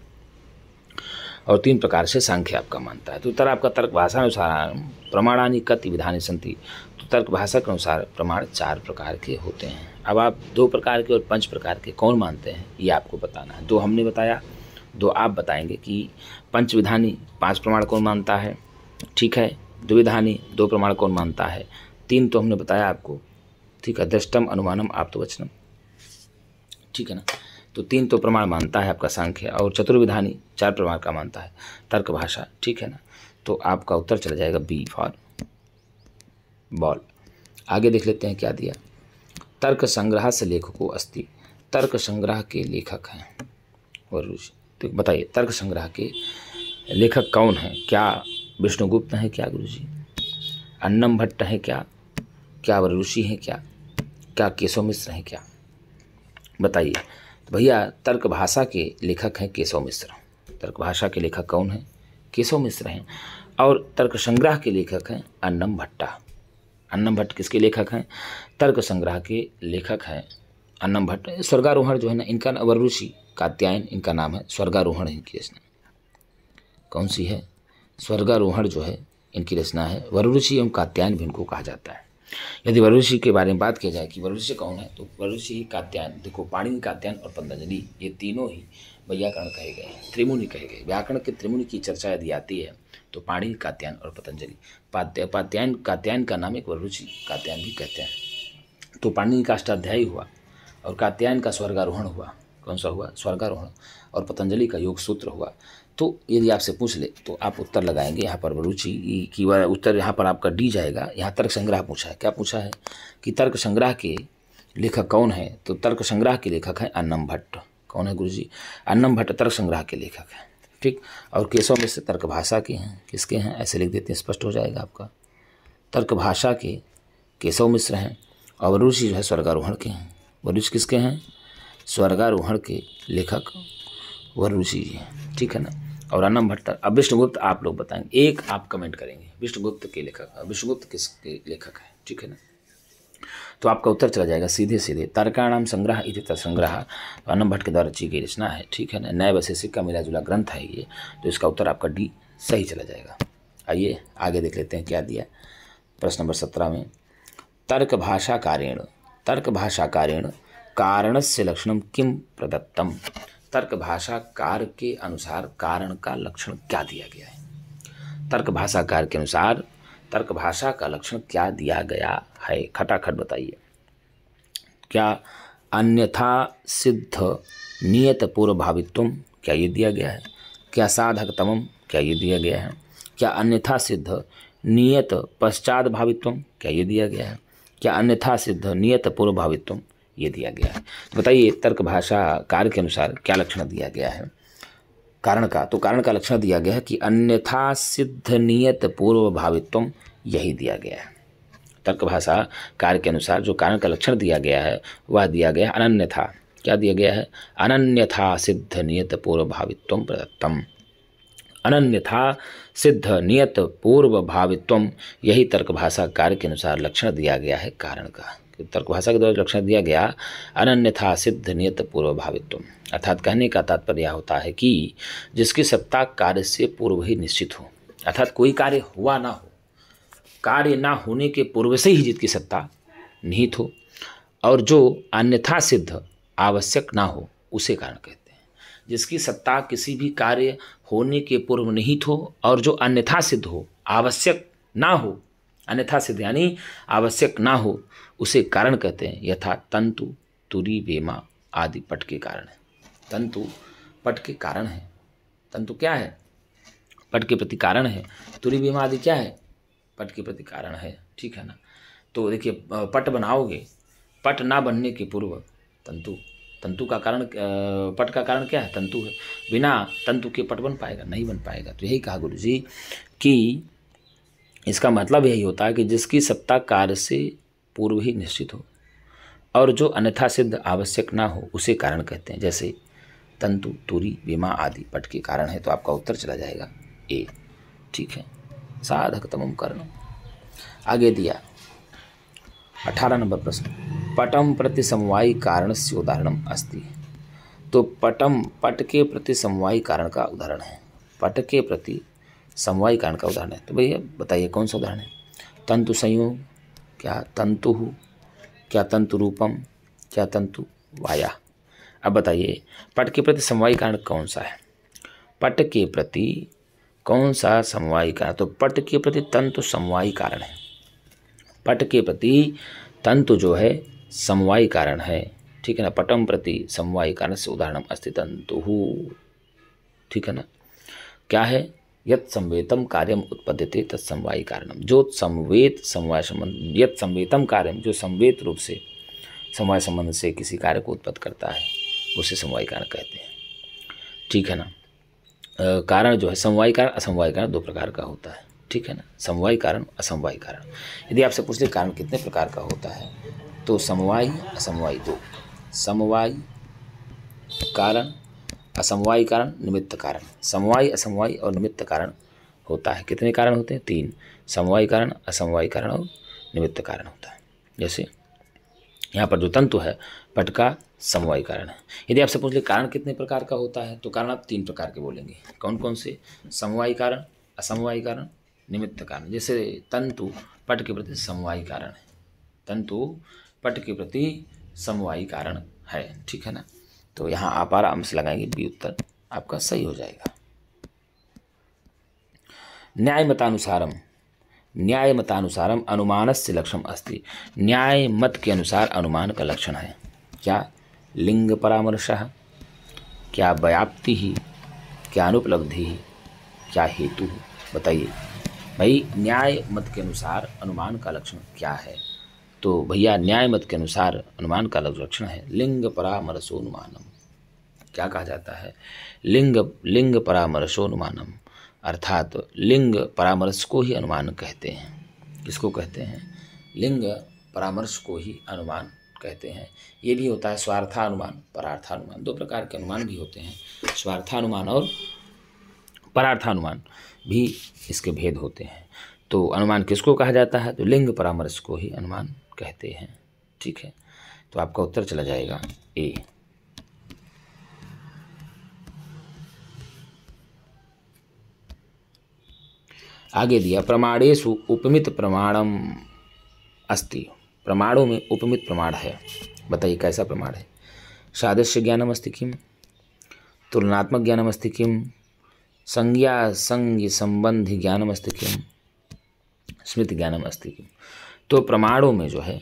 और 3 प्रकार से सांख्य आपका मानता है। तो उत्तर आपका तर्क भाषा अनुसार प्रमाणानि कति विधानि सन्ति। तो तर्क भाषा के अनुसार प्रमाण 4 प्रकार के होते हैं। अब आप 2 प्रकार के और 5 प्रकार के कौन मानते हैं ये आपको बताना है। 2 हमने बताया, 2 आप बताएंगे कि पंचविधानी 5 प्रमाण कौन मानता है, ठीक है। द्विविधानी 2 प्रमाण कौन मानता है। 3 तो हमने बताया आपको, ठीक है, दृष्टम अनुमानम आप्तवचनम, ठीक है ना। तो 3 तो प्रमाण मानता है आपका सांख्य, और चतुर्विधानी 4 प्रमाण का मानता है तर्क भाषा, ठीक है ना। तो आपका उत्तर चला जाएगा बी फॉर बॉल। आगे देख लेते हैं क्या दिया। तर्क संग्रह से लेखको अस्ति। तर्क संग्रह के लेखक हैं वरुषि। तो बताइए तर्क संग्रह के लेखक कौन हैं? क्या विष्णुगुप्त हैं क्या गुरुजी? अन्नम भट्ट हैं क्या वरुषि हैं क्या केशव मिश्र हैं क्या? बताइए। तो भैया तर्क भाषा के लेखक हैं केशव मिश्र। तर्क भाषा के लेखक कौन हैं? केशव मिश्र हैं। और तर्क संग्रह के लेखक हैं अन्नम भट्टा। अन्नम भट्ट किसके लेखक हैं? तर्क संग्रह के लेखक हैं अन्नम भट्ट। स्वर्गारोहण जो है ना इनका, वरुषि कात्यायन इनका नाम है। स्वर्गारोहण इनकी रचना कौन सी है? स्वर्गारोहण जो है इनकी रचना है। वरुषि एवं कात्यायन भी इनको कहा जाता है। यदि वरुषि के बारे में बात की जाए कि वरुषि कौन है, तो वरुषि कात्यायन, देखो पाणिनि, कात्यायन और पतंजलि ये तीनों ही वैयाकरण कहे गए हैं, त्रिमुनि कहे गए। व्याकरण के त्रिमुनि की चर्चा यदि आती है तो पाणिनि, कात्यायन और पतंजलि। कात्यायन का नाम एक वरुषि कात्यायन भी कहते हैं। तो पाणिनि का अष्टाध्यायी हुआ और कात्यायन का स्वर्गारोहण हुआ। कौन सा हुआ? स्वर्गारोहण। और पतंजलि का योग सूत्र हुआ। तो यदि आपसे पूछ ले तो आप उत्तर लगाएंगे यहाँ पर वरुषि की उत्तर यहाँ पर आपका डी जाएगा। यहाँ तर्क संग्रह पूछा है। क्या पूछा है कि तर्क संग्रह के लेखक कौन है? तो तर्क संग्रह के लेखक हैं अन्नम भट्ट। कौन है गुरुजी? अन्नम भट्ट तर्क संग्रह के लेखक हैं, ठीक। और केशव मिश्र तर्क भाषा के हैं। किसके हैं? ऐसे लिख देते हैं, स्पष्ट हो जाएगा आपका। तर्क भाषा के केशव मिश्र हैं और वरुषि जो है स्वर्गारोहण के हैं। वरुषि किसके हैं? स्वर्गारोहण के लेखक वरुषि जी हैं, ठीक है ना। और अन्नम भट्ट। अब विष्णुगुप्त आप लोग बताएंगे, एक आप कमेंट करेंगे विष्णुगुप्त के लेखक, विष्णुगुप्त किसके लेखक है, ठीक है ना। तो आपका उत्तर चला जाएगा सीधे सीधे तर्काणाम संग्रह इति तत्संग्रह। तो अन्नम भट्ट के द्वारा रची गई रचना है, ठीक है ना। नए वैशेषिक का मिला जुला ग्रंथ है ये। तो इसका उत्तर आपका डी सही चला जाएगा। आइए आगे देख लेते हैं क्या दिया प्रश्न नंबर 17 में। तर्क भाषाकारेण कारणस्य लक्षणम किम प्रदत्तम। तर्क भाषाकार के अनुसार कारण का लक्षण क्या दिया गया है? तर्क भाषाकार के अनुसार तर्क भाषा का लक्षण क्या दिया गया है? खटाखट बताइए। क्या अन्यथा सिद्ध नियत पूर्वभावित्वम, क्या ये दिया गया है? क्या साधकतमम, क्या ये दिया गया है? क्या अन्यथा सिद्ध नियत पश्चात भावित्वम, क्या ये दिया गया है? क्या अन्यथा सिद्ध नियत पूर्वभावित्वम, ये दिया गया है। तो बताइए तर्क भाषा कार्य के अनुसार क्या लक्षण दिया गया है कारण का? तो कारण का लक्षण दिया गया है कि अन्यथा सिद्ध नियत पूर्व भावित्वम, यही दिया गया है। तर्क भाषा कार्य के अनुसार जो कारण का लक्षण दिया गया है वह दिया गया अनन्यथा। क्या दिया गया है? अनन्यथा सिद्ध नियत पूर्व भावित्वम प्रदत्तम। अनन्यथा सिद्ध नियत पूर्व भावित्वम, यही तर्क भाषा कार्य के अनुसार लक्षण दिया गया है कारण का। तर्क भाषा के द्वारा लक्षण दिया गया अनन्यथा सिद्ध नियत पूर्व भावित्वम, अर्थात कहने का तात्पर्य यह होता है कि जिसकी सत्ता कार्य से पूर्व ही निश्चित हो, अर्थात कोई कार्य हुआ ना हो, कार्य ना होने के पूर्व से ही जिसकी सत्ता निहित हो, और जो अन्यथा सिद्ध आवश्यक ना हो उसे कारण कहते हैं। जिसकी सत्ता किसी भी कार्य होने के पूर्व निहित हो और जो अन्यथा सिद्ध हो, आवश्यक ना हो, अन्यथा सिद्ध यानी आवश्यक ना हो, उसे कारण कहते हैं। यथा तंतु तुरी वेमा आदि पट के कारण है। तंतु पट के कारण है। तंतु क्या है? पट के प्रति कारण है। तुरी वेमा आदि क्या है? पट के प्रति कारण है, ठीक है ना। तो देखिए पट बनाओगे, पट ना बनने के पूर्व तंतु का कारण, पट का कारण क्या है? तंतु है। बिना तंतु के पट बन पाएगा? नहीं बन पाएगा। तो यही कहा गुरु जी कि इसका मतलब यही होता है कि जिसकी सत्ता कार्य से पूर्व ही निश्चित हो और जो अन्यथा सिद्ध आवश्यक ना हो उसे कारण कहते हैं। जैसे तंतु तुरी वेमा आदि पट के कारण है। तो आपका उत्तर चला जाएगा ए, ठीक है। साधकतमम कर्ण। आगे दिया 18 नंबर प्रश्न। पटम प्रति समवायी कारणस्य उदाहरणम अस्ति। तो पट के प्रति समवायी कारण का उदाहरण है, पट के प्रति समवायी कारण का उदाहरण है। तो भैया बताइए कौन सा उदाहरण है? तंतु संयोग, क्या तंतु, क्या तंतु रूपम, क्या तंतु वाया। अब बताइए पट के प्रति समवायी कारण कौन सा है? पट के प्रति कौन सा समवायी कारण? तो पट के प्रति तंतु समवायी कारण है, पट के प्रति तंतु जो है समवायी कारण है, ठीक है ना। पटम प्रति समवायी कारण से उदाहरणम अस्ति तंतु, ठीक है ना। क्या है? यत् संवेतम कार्यम उत्पद्यते तत्समवायी कारणम। जो संवेत समवाय संबंध, यत् संवेतम कार्यम, जो संवेत रूप से समवाय संबंध से किसी कार्य को उत्पन्न करता है उसे समवायी कारण कहते हैं, ठीक है ना। कारण जो है समवायी कारण असमवायी कारण दो प्रकार का होता है, ठीक है ना। समवायी कारण असमवायी कारण। यदि आपसे पूछ ले कारण कितने प्रकार का होता है तो समवायी असमवायी दो, समवायी कारण असमवायी कारण निमित्त कारण। समवायी असमवायी और निमित्त कारण होता है। कितने कारण होते हैं? तीन, समवायी कारण असमवायी कारण और निमित्त कारण होता है। जैसे यहाँ पर जो तंतु है पट का समवायी कारण है। यदि आपसे पूछ ले कारण कितने प्रकार का होता है तो कारण आप तीन प्रकार के बोलेंगे। कौन कौन से? समवायी कारण, असमवायी कारण, निमित्त कारण। जैसे तंतु पट के प्रति समवायी कारण है, तंतु पट के प्रति समवायी कारण है, ठीक है ना। तो यहाँ आप आराम से लगाएंगे, बी उत्तर आपका सही हो जाएगा। न्याय मतानुसारम, न्याय मतानुसारम अनुमानस्य लक्षणम अस्ति। न्याय मत के अनुसार अनुमान का लक्षण है क्या? लिंग परामर्शः, क्या व्याप्ति ही, क्या अनुपलब्धि ही, क्या हेतु? बताइए भाई न्याय मत के अनुसार अनुमान का लक्षण क्या है? तो भैया न्याय मत के अनुसार अनुमान का लक्षण है लिंग परामर्शोनुमानम। क्या कहा जाता है? लिंग परामर्शोनुमानम, अर्थात लिंग परामर्श को ही अनुमान कहते हैं। किसको कहते हैं? लिंग परामर्श को ही अनुमान कहते हैं। ये भी होता है स्वार्थानुमान, परार्थानुमान। दो प्रकार के अनुमान भी होते हैं, स्वार्थानुमान और परार्थानुमान भी इसके भेद होते हैं। तो अनुमान किसको कहा जाता है? तो लिंग परामर्श को ही अनुमान कहते हैं, ठीक है। तो आपका उत्तर चला जाएगा ए। आगे दिया प्रमाणेषु उपमित प्रमाणम अस्ति। प्रमाणों में उपमित प्रमाण है। बताइए कैसा प्रमाण है? सादृश्य ज्ञानम अस्ति किम, तुलनात्मक ज्ञानम अस्ति किम, संज्ञा संज्ञ संबंधी ज्ञानम अस्ति किम, स्मृति ज्ञानम अस्ति किम। तो प्रमाणों में जो है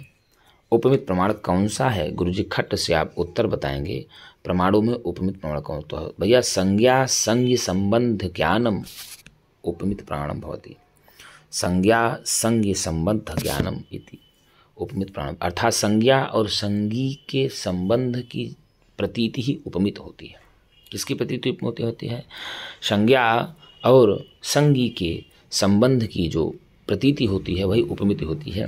उपमित प्रमाण कौन सा है? गुरुजी खट्ट से आप उत्तर बताएंगे। प्रमाणों में उपमित प्रमाण कौन? तो भैया संज्ञा संज्ञ संबंध ज्ञानम उपमित प्रमाणम भवति। संज्ञा संज्ञ संबंध ज्ञानम इति उपमित प्रमाणम, अर्थात संज्ञा और संज्ञी के संबंध की प्रतीति ही उपमित होती है। किसकी प्रतीति उपमित होती है? संज्ञा और संज्ञी के संबंध की जो प्रतीति होती है वही उपमिति होती है।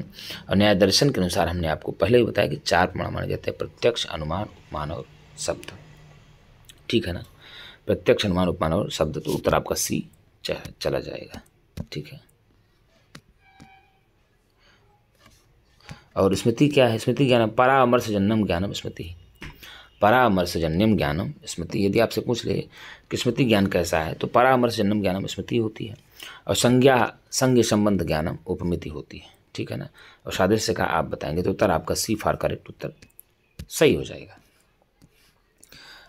और न्याय दर्शन के अनुसार हमने आपको पहले ही बताया कि चार प्रमाण माने जाते हैं, प्रत्यक्ष, अनुमान, उपमान और शब्द, ठीक है ना। प्रत्यक्ष, अनुमान, उपमान और शब्द। तो उत्तर आपका सी चला जाएगा, ठीक है। और स्मृति क्या है? स्मृति ज्ञानम परामर्शजन्यम ज्ञानम स्मृति, परामर्शजन्यम ज्ञानम स्मृति। यदि आपसे पूछ ले कि स्मृति ज्ञान कैसा है तो परामर्शजन्यम ज्ञानम स्मृति होती है। और संज्ञा संज्ञ संबंध ज्ञानम उपमिति होती है, ठीक है ना। और सादृश्य का आप बताएंगे तो उत्तर आपका सी फॉर करेक्ट उत्तर सही हो जाएगा।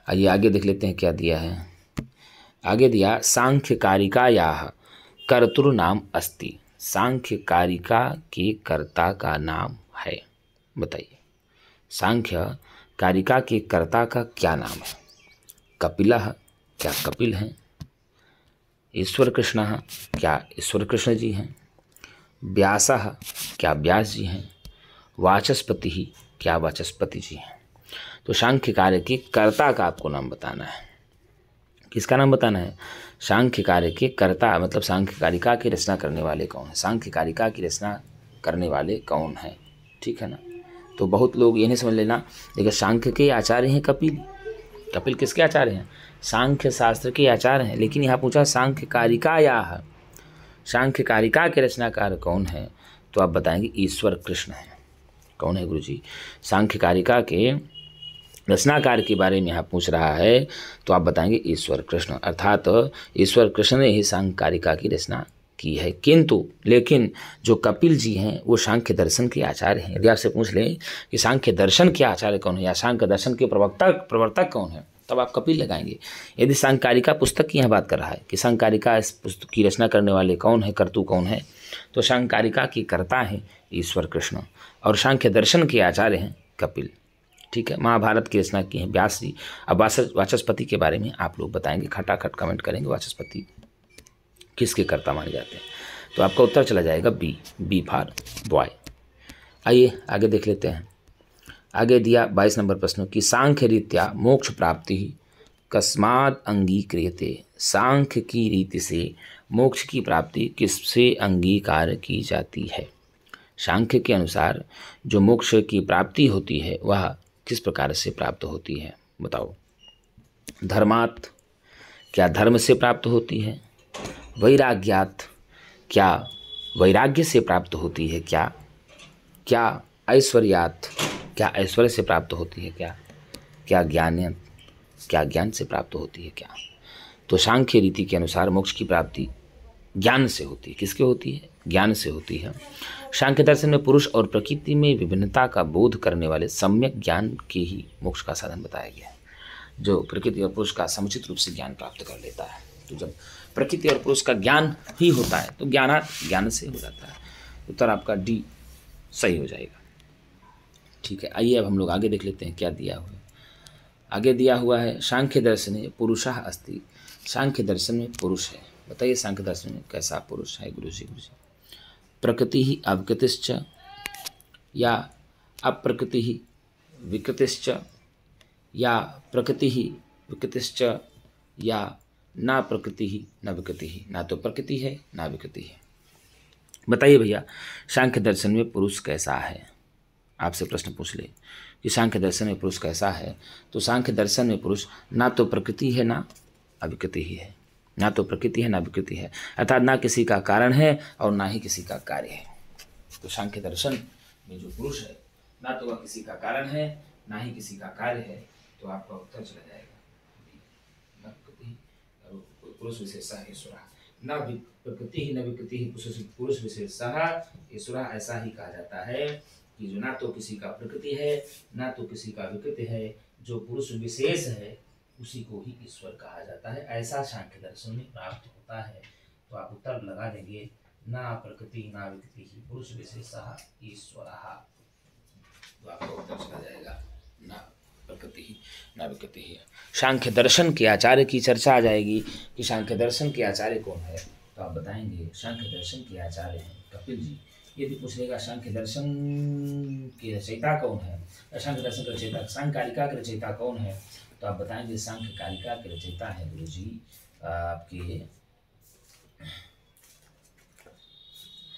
आइए आगे देख लेते हैं क्या दिया है। आगे दिया सांख्य कारिकायाः कर्तृनाम अस्ति। सांख्य कारिका के कर्ता का नाम है। बताइए सांख्य कारिका के कर्ता का क्या नाम है? कपिलः, क्या कपिल हैं? ईश्वर कृष्णः, क्या ईश्वर कृष्ण जी हैं? व्यासः, क्या व्यास जी हैं? वाचस्पति, क्या वाचस्पति जी हैं? तो सांख्य कार्य के कर्ता का आपको नाम बताना है। किसका नाम बताना है? सांख्य कार्य के कर्ता, मतलब सांख्य कारिका की रचना करने वाले कौन है? सांख्य कारिका की रचना करने वाले कौन है, ठीक है ना। तो बहुत लोग ये नहीं समझ लेना, देखिए सांख्य के आचार्य हैं कपिल। कपिल किसके आचार्य हैं? सांख्य शास्त्र के आचार्य हैं। लेकिन यहाँ पूछा सांख्य कारिकायाः, सांख्य कारिका के रचनाकार कौन है? तो आप बताएंगे ईश्वर कृष्ण है। कौन है गुरुजी? सांख्य कारिका के रचनाकार के बारे में यहाँ पूछ रहा है, तो आप बताएंगे ईश्वर कृष्ण, अर्थात ईश्वर कृष्ण ने ही सांख्य कारिका की रचना की है। किंतु लेकिन जो कपिल जी हैं वो सांख्य दर्शन के आचार्य हैं। यदि आपसे पूछ लें कि सांख्य दर्शन के आचार्य कौन है या सांख्य दर्शन के प्रवर्तक कौन है, तब आप कपिल लगाएंगे। यदि सांख्य कारिका पुस्तक की यहाँ बात कर रहा है कि सांख्य कारिका इस पुस्तक की रचना करने वाले कौन है, कर्तु कौन है, तो सांख्य कारिका की कर्ता है ईश्वर कृष्ण और सांख्य दर्शन के आचार्य हैं कपिल। ठीक है, महाभारत की रचना की है व्यास जी। अब वाचस्पति के बारे में आप लोग बताएंगे, खटाखट कमेंट करेंगे वाचस्पति किसके कर्ता माने जाते हैं, तो आपका उत्तर चला जाएगा बी फॉर बॉय। आइए आगे देख लेते हैं। आगे दिया 22 नंबर प्रश्न कि सांख्य रीत्या मोक्ष प्राप्ति कस्मात् अंगीक्रियते। सांख्य की रीति से मोक्ष की प्राप्ति किससे अंगीकार की जाती है? सांख्य के अनुसार जो मोक्ष की प्राप्ति होती है वह किस प्रकार से प्राप्त होती है, बताओ। धर्मात्, क्या धर्म से प्राप्त होती है? वैराग्यात्, क्या वैराग्य से प्राप्त होती है? क्या ऐश्वर्यात्, क्या ऐश्वर्य से प्राप्त होती है? क्या ज्ञान से प्राप्त होती है? क्या तो सांख्य रीति के अनुसार मोक्ष की प्राप्ति ज्ञान से होती है। किसके होती है? ज्ञान से होती है। सांख्य दर्शन में पुरुष और प्रकृति में विभिन्नता का बोध करने वाले सम्यक ज्ञान के ही मोक्ष का साधन बताया गया है। जो प्रकृति और पुरुष का समुचित रूप से ज्ञान प्राप्त कर लेता है, तो जब प्रकृति और पुरुष का ज्ञान ही होता है तो ज्ञान से हो जाता है। उत्तर आपका डी सही हो जाएगा। ठीक है, आइए अब हम लोग आगे देख लेते हैं क्या दिया हुआ है। आगे दिया हुआ है सांख्य दर्शने पुरुषः अस्ति। सांख्य दर्शन में पुरुष है, बताइए सांख्य दर्शन में कैसा पुरुष है गुरुजी? प्रकृति ही अविकृतिश्च या अप्रकृति ही विकृतिश्च या प्रकृति ही विकृतिश्च या ना प्रकृति ही न विकृति ही, ना तो प्रकृति है ना विकृति है। बताइए भैया सांख्य दर्शन में पुरुष कैसा है? आपसे प्रश्न पूछ ले कि सांख्य दर्शन में पुरुष कैसा है, तो सांख्य दर्शन में पुरुष ना तो प्रकृति है ना अविकृति ही है, ना तो प्रकृति है ना विकृति है, अर्थात ना किसी का कारण है और ना ही किसी का कार्य है। तो सांख्य दर्शन में जो पुरुष है ना तो वह किसी का कारण है ना ही किसी का कार्य है, तो आपका उत्तर चला जाएगा पुरुष विशेषः ईश्वरः। न प्रकृति ही न विकृति ही पुरुष विशेषः ईश्वरः। ऐसा ही कहा जाता है कि जो ना तो किसी का प्रकृति है ना तो किसी का विकृति है, जो पुरुष विशेष है उसी को ही ईश्वर कहा जाता है। ऐसा सांख्य दर्शन में प्राप्त होता है। तो आप उत्तर लगा देंगे ना प्रकृति ना विकृति ही पुरुष विशेषः ईश्वरः। तो आपका उत्तर चला जाएगा ना प्रकृति ही ना विकृति ही। सांख्य दर्शन के आचार्य की चर्चा आ जाएगी कि सांख्य दर्शन के आचार्य कौन है, तो आप बताएंगे सांख्य दर्शन के आचार्य हैं कपिल जी। यदि पूछेगा सांख्य दर्शन के रचयिता कौन है, सांख्य दर्शन के रचयिता सांख्य कारिका के रचयिता कौन है, तो आप बताएंगे सांख्य कारिका के रचयिता है गुरु जी आपके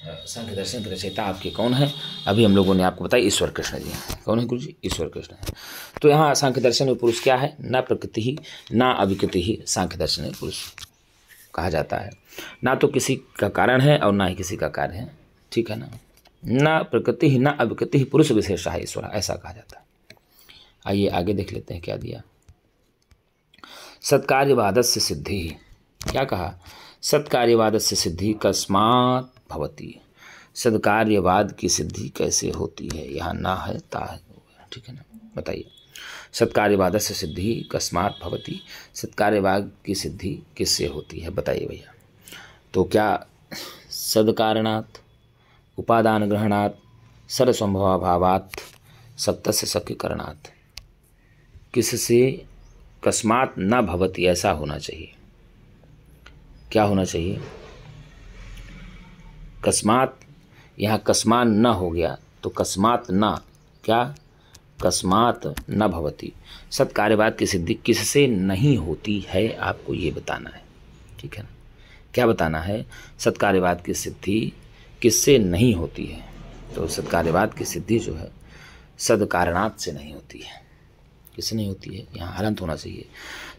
सांख्य दर्शन के रचयिता आपके कौन है? अभी हम लोगों ने आपको बताया ईश्वर कृष्ण जी। कौन है गुरु जी? ईश्वर कृष्ण है। तो यहाँ सांख्य दर्शन में पुरुष क्या है? ना प्रकृति ही ना अविकृति ही सांख्य दर्शन में पुरुष कहा जाता है। ना तो किसी का कारण है और ना ही किसी का कार्य है, ठीक है ना। ना प्रकृति ही ना अविकृति ही पुरुष विशेषः ईश्वर, ऐसा कहा जाता है। आइए आगे देख लेते हैं क्या दिया। सत्कार्यवादस्य सिद्धि, क्या कहा? सत्कार्यवादस्य सिद्धि कस्मात् भवति। सत्कार्यवाद की सिद्धि कैसे होती है? यहाँ ना है ता है, ठीक है ना। बताइए सत्कार्यवादस्य सिद्धि कस्मात् भवति। सत्कार्यवाद की सिद्धि किससे होती है बताइए भैया। तो क्या सदकारणात् उपादान ग्रहणात् सर्वसंभवाभावात् सप्तस्य सख्यकरणात्, किससे कस्मात् न भवति ऐसा होना चाहिए। क्या होना चाहिए? कस्मात्, यहाँ कस्मान न हो गया तो कस्मात् न, क्या कस्मात् न भवति। सत्कार्यवाद की सिद्धि किससे नहीं होती है आपको ये बताना है, ठीक है ना। क्या बताना है? सत्कार्यवाद की सिद्धि किससे नहीं होती है? तो सत्कार्यवाद की सिद्धि जो है सदकारणात् से नहीं होती है। किससे नहीं होती है? यहाँ हलंत होना चाहिए।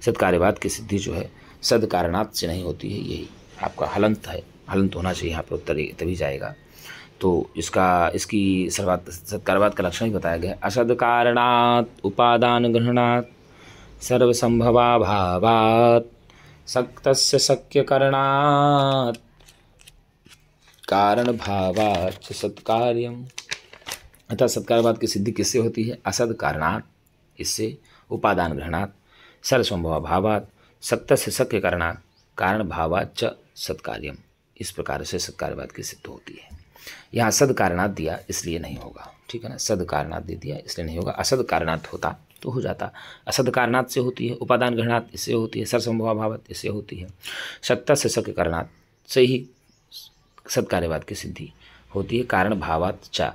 सत्कार्यवाद की सिद्धि जो है सदकारणात् से नहीं होती है, यही आपका हलंत है, हलंत होना चाहिए यहाँ पर उत्तर तभी जाएगा। तो इसकी सत्कारवाद का लक्षण ही बताया गया है। असद कारणात् उपादान ग्रहणात् सर्वसंभवाभावात् सक्तस्य शक्य करणात् कारण भावात् सत्कार्यम। अतः सत्कारवाद की सिद्धि किससे होती है? असद कारणात्, इससे, उपादान ग्रहणात्, सर्वसंभवाभावात्, सक्तस्य शक्य करणात्, कारण भावात् च सत्कार्यम। इस प्रकार से सत्कारवाद की सिद्ध होती है। यहाँ सद कारणात् दिया इसलिए नहीं होगा, ठीक है ना, सद कारणात् दे दिया इसलिए नहीं होगा। असद कारणात् होता तो हो जाता। असद कारणात् से होती है, उपादान ग्रहणात् इससे होती है, सर्वसंभवाभावात् इससे होती है, सक्तस्य शक्य करणात् से ही सत्कार्यवाद की सिद्धि होती है, कारण भावात् च,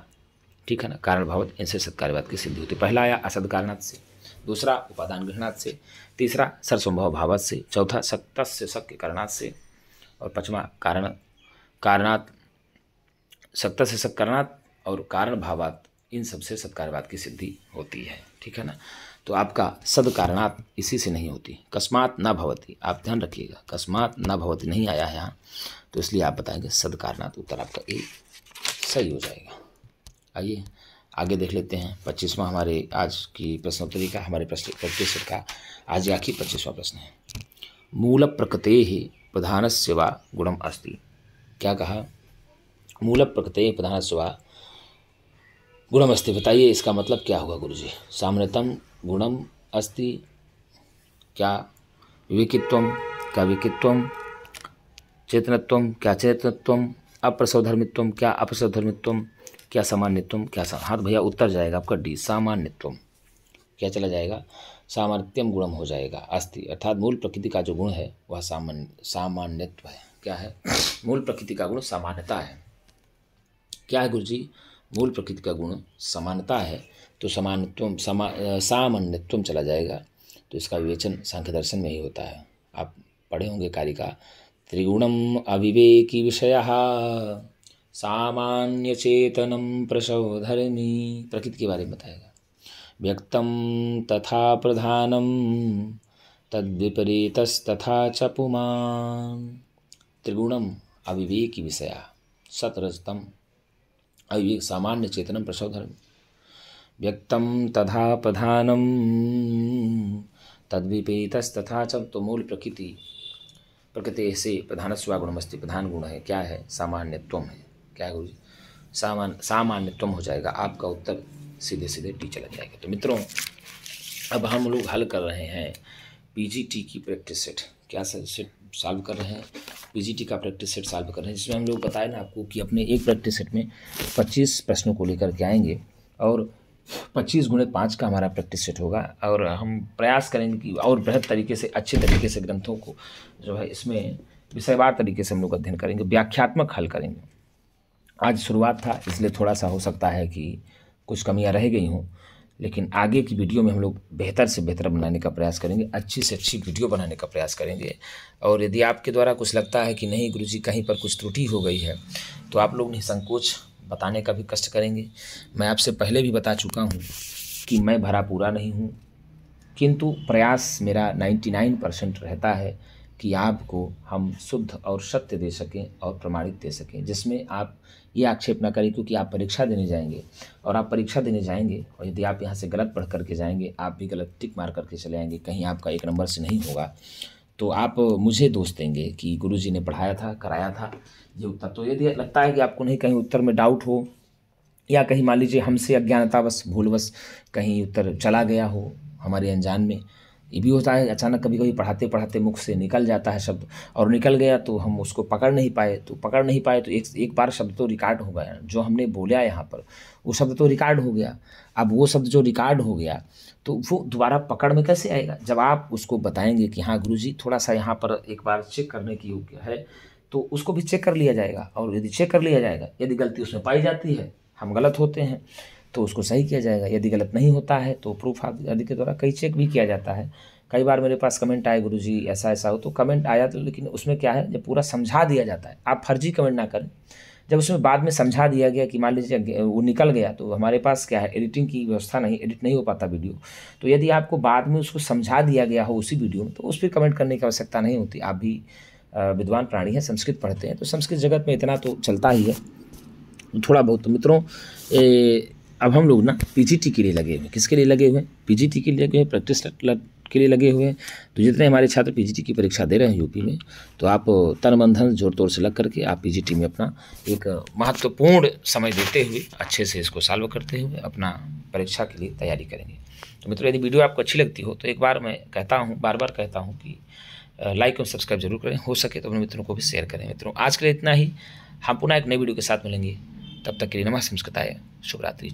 ठीक है ना, कारण भावात्, इनसे सत्कार्यवाद की सिद्धि होती है। पहला आया असद कारणात् से, दूसरा उपादान ग्रहणात् से, तीसरा सर्वसंभवाभावात् से, चौथा सक्तस्य शक्य करणात् से, और पांचवा कारणात्, सक्तस्य शक्य करणात् और कारण भावात्, इन सबसे सत्कार्यवाद की सिद्धि होती है, ठीक है ना। तो आपका सद कारणात् इसी से नहीं होती, कस्मात् न भवति, आप ध्यान रखिएगा, कस्मात् न भवति नहीं आया है यहाँ, तो इसलिए आप बताएंगे सद कारणात्। उत्तर आपका ए सही हो जाएगा। आइए आगे देख लेते हैं 25वां हमारे आज की प्रश्नोत्तरी का, हमारे प्रैक्टिस सेट का आज आखिर 25वां प्रश्न है। मूल प्रकृतेः प्रधानस्य वा गुणम अस्ति। क्या कहा? मूल प्रकृतेः प्रधानस्य वा गुणम अस्ति। बताइए इसका मतलब क्या होगा गुरुजी? सामान्यतम गुणम अस्ति, क्या विवेकित्वम, क्या विवेकित्वम, चेतनत्वम, क्या चेतनत्वम, अप्रसवधर्मित्वम, क्या अप्रसवधर्मित्वम, क्या सामान्यत्वम, क्या हाथ भैया उत्तर जाएगा आपका डी, सामान्यत्वम। क्या चला जाएगा? सामान्यत्वम गुणम हो जाएगा। अस्ति अर्थात मूल प्रकृति का जो गुण है वह सामान्यत्व है। क्या है? मूल प्रकृति का गुण सामान्यता है। क्या है गुरुजी? मूल प्रकृति का गुण समानता है, तो समानत्वम सामान्यत्वम चला जाएगा। तो इसका विवेचन सांख्य दर्शन में ही होता है। आप पढ़े होंगे कारिका, त्रिगुणम अविवेकी विषयः सामान्य चेतनम प्रसवधर्मी। प्रकृति के बारे में बताएगा। व्यक्तम तथा प्रधानम तद्विपरीतस्तथा च पुमान्। त्रिगुणम अविवेकी विषयः सतरजतम अविवेक सामान्य चेतनम प्रसवधर्मी। व्यक्तम तथा प्रधानम तद्विपरीतस्तथा च। तो मूल प्रकृति से प्रधानस्व गुणमस्ति, प्रधान गुण है, क्या है? सामान्यत्वम है। क्या है गुरु जी? सामान्यत्वम हो जाएगा। आपका उत्तर सीधे सीधे टी चला जाएगा। तो मित्रों अब हम लोग हल कर रहे हैं पीजीटी की प्रैक्टिस सेट। क्या सेट सॉल्व कर रहे हैं? पीजीटी का प्रैक्टिस सेट सॉल्व कर रहे हैं, जिसमें हम लोग बताए ना आपको कि अपने एक प्रैक्टिस सेट में 25 प्रश्नों को लेकर के आएंगे और 25 × 5 का हमारा प्रैक्टिस सेट होगा। और हम प्रयास करेंगे कि और बेहतर तरीके से, अच्छे तरीके से ग्रंथों को जो है इसमें विषयवार तरीके से हम लोग अध्ययन करेंगे, व्याख्यात्मक हल करेंगे। आज शुरुआत था इसलिए थोड़ा सा हो सकता है कि कुछ कमियां रह गई हों, लेकिन आगे की वीडियो में हम लोग बेहतर से बेहतर बनाने का प्रयास करेंगे, अच्छी से अच्छी वीडियो बनाने का प्रयास करेंगे। और यदि आपके द्वारा कुछ लगता है कि नहीं गुरुजी कहीं पर कुछ त्रुटि हो गई है, तो आप लोग निसंकोच बताने का भी कष्ट करेंगे। मैं आपसे पहले भी बता चुका हूँ कि मैं भरा पूरा नहीं हूँ, किंतु प्रयास मेरा 99% रहता है कि आपको हम शुद्ध और सत्य दे सकें और प्रमाणित दे सकें, जिसमें आप ये आक्षेप ना करें, क्योंकि आप परीक्षा देने जाएंगे और आप परीक्षा देने जाएंगे और यदि आप यहाँ से गलत पढ़ करके जाएंगे, आप भी गलत टिक मार करके चले आएंगे, कहीं आपका 1 नंबर से नहीं होगा, तो आप मुझे दोष देंगे कि गुरुजी ने पढ़ाया था, कराया था ये उत्तर। तो यदि लगता है कि आपको नहीं कहीं उत्तर में डाउट हो, या कहीं मान लीजिए हमसे अज्ञानतावश भूलवश कहीं उत्तर चला गया हो हमारे अनजान में, ये भी होता है। अचानक कभी कभी पढ़ाते पढ़ाते मुख से निकल जाता है शब्द, और निकल गया तो हम उसको पकड़ नहीं पाए तो एक बार शब्द तो रिकॉर्ड हो गया, जो हमने बोला यहाँ पर वो शब्द तो रिकॉर्ड हो गया। अब वो शब्द जो रिकॉर्ड हो गया तो वो दोबारा पकड़ में कैसे आएगा? जब आप उसको बताएंगे कि हाँ गुरुजी थोड़ा सा यहाँ पर एक बार चेक करने की योग्य है, तो उसको भी चेक कर लिया जाएगा। और यदि चेक कर लिया जाएगा, यदि गलती उसमें पाई जाती है, हम गलत होते हैं, तो उसको सही किया जाएगा। यदि गलत नहीं होता है तो प्रूफ आदि के द्वारा कई चेक भी किया जाता है। कई बार मेरे पास कमेंट आए गुरुजी ऐसा ऐसा हो, तो कमेंट आया तो, लेकिन उसमें क्या है, जब पूरा समझा दिया जाता है, आप फर्जी कमेंट ना करें। जब उसमें बाद में समझा दिया गया कि मान लीजिए वो निकल गया, तो हमारे पास क्या है, एडिटिंग की व्यवस्था नहीं, एडिट नहीं हो पाता वीडियो। तो यदि आपको बाद में उसको समझा दिया गया हो उसी वीडियो में, तो उस पर कमेंट करने की आवश्यकता नहीं होती। आप भी विद्वान प्राणी हैं, संस्कृत पढ़ते हैं, तो संस्कृत जगत में इतना तो चलता ही है थोड़ा बहुत। तो मित्रों अब हम लोग ना पीजीटी के लिए लगे हुए हैं। किसके लिए लगे हुए हैं? पीजीटी के लिए लगे हुए हैं, प्रैक्टिस के लिए लगे हुए हैं। तो जितने हमारे छात्र पीजीटी की परीक्षा दे रहे हैं यूपी में, तो आप तन मन धन जोर तोड़ से लग करके आप पीजीटी में अपना एक महत्वपूर्ण समय देते हुए अच्छे से इसको सॉल्व करते हुए अपना परीक्षा के लिए तैयारी करेंगे। तो मित्रों यदि वीडियो आपको अच्छी लगती हो तो एक बार मैं कहता हूँ, बार बार कहता हूँ कि लाइक और सब्सक्राइब जरूर करें, हो सके तो अपने मित्रों को भी शेयर करें। मित्रों आज के लिए इतना ही, हम पुनः एक नई वीडियो के साथ मिलेंगे, तब तक के लिए नमस्ते, शुभ रात्रि।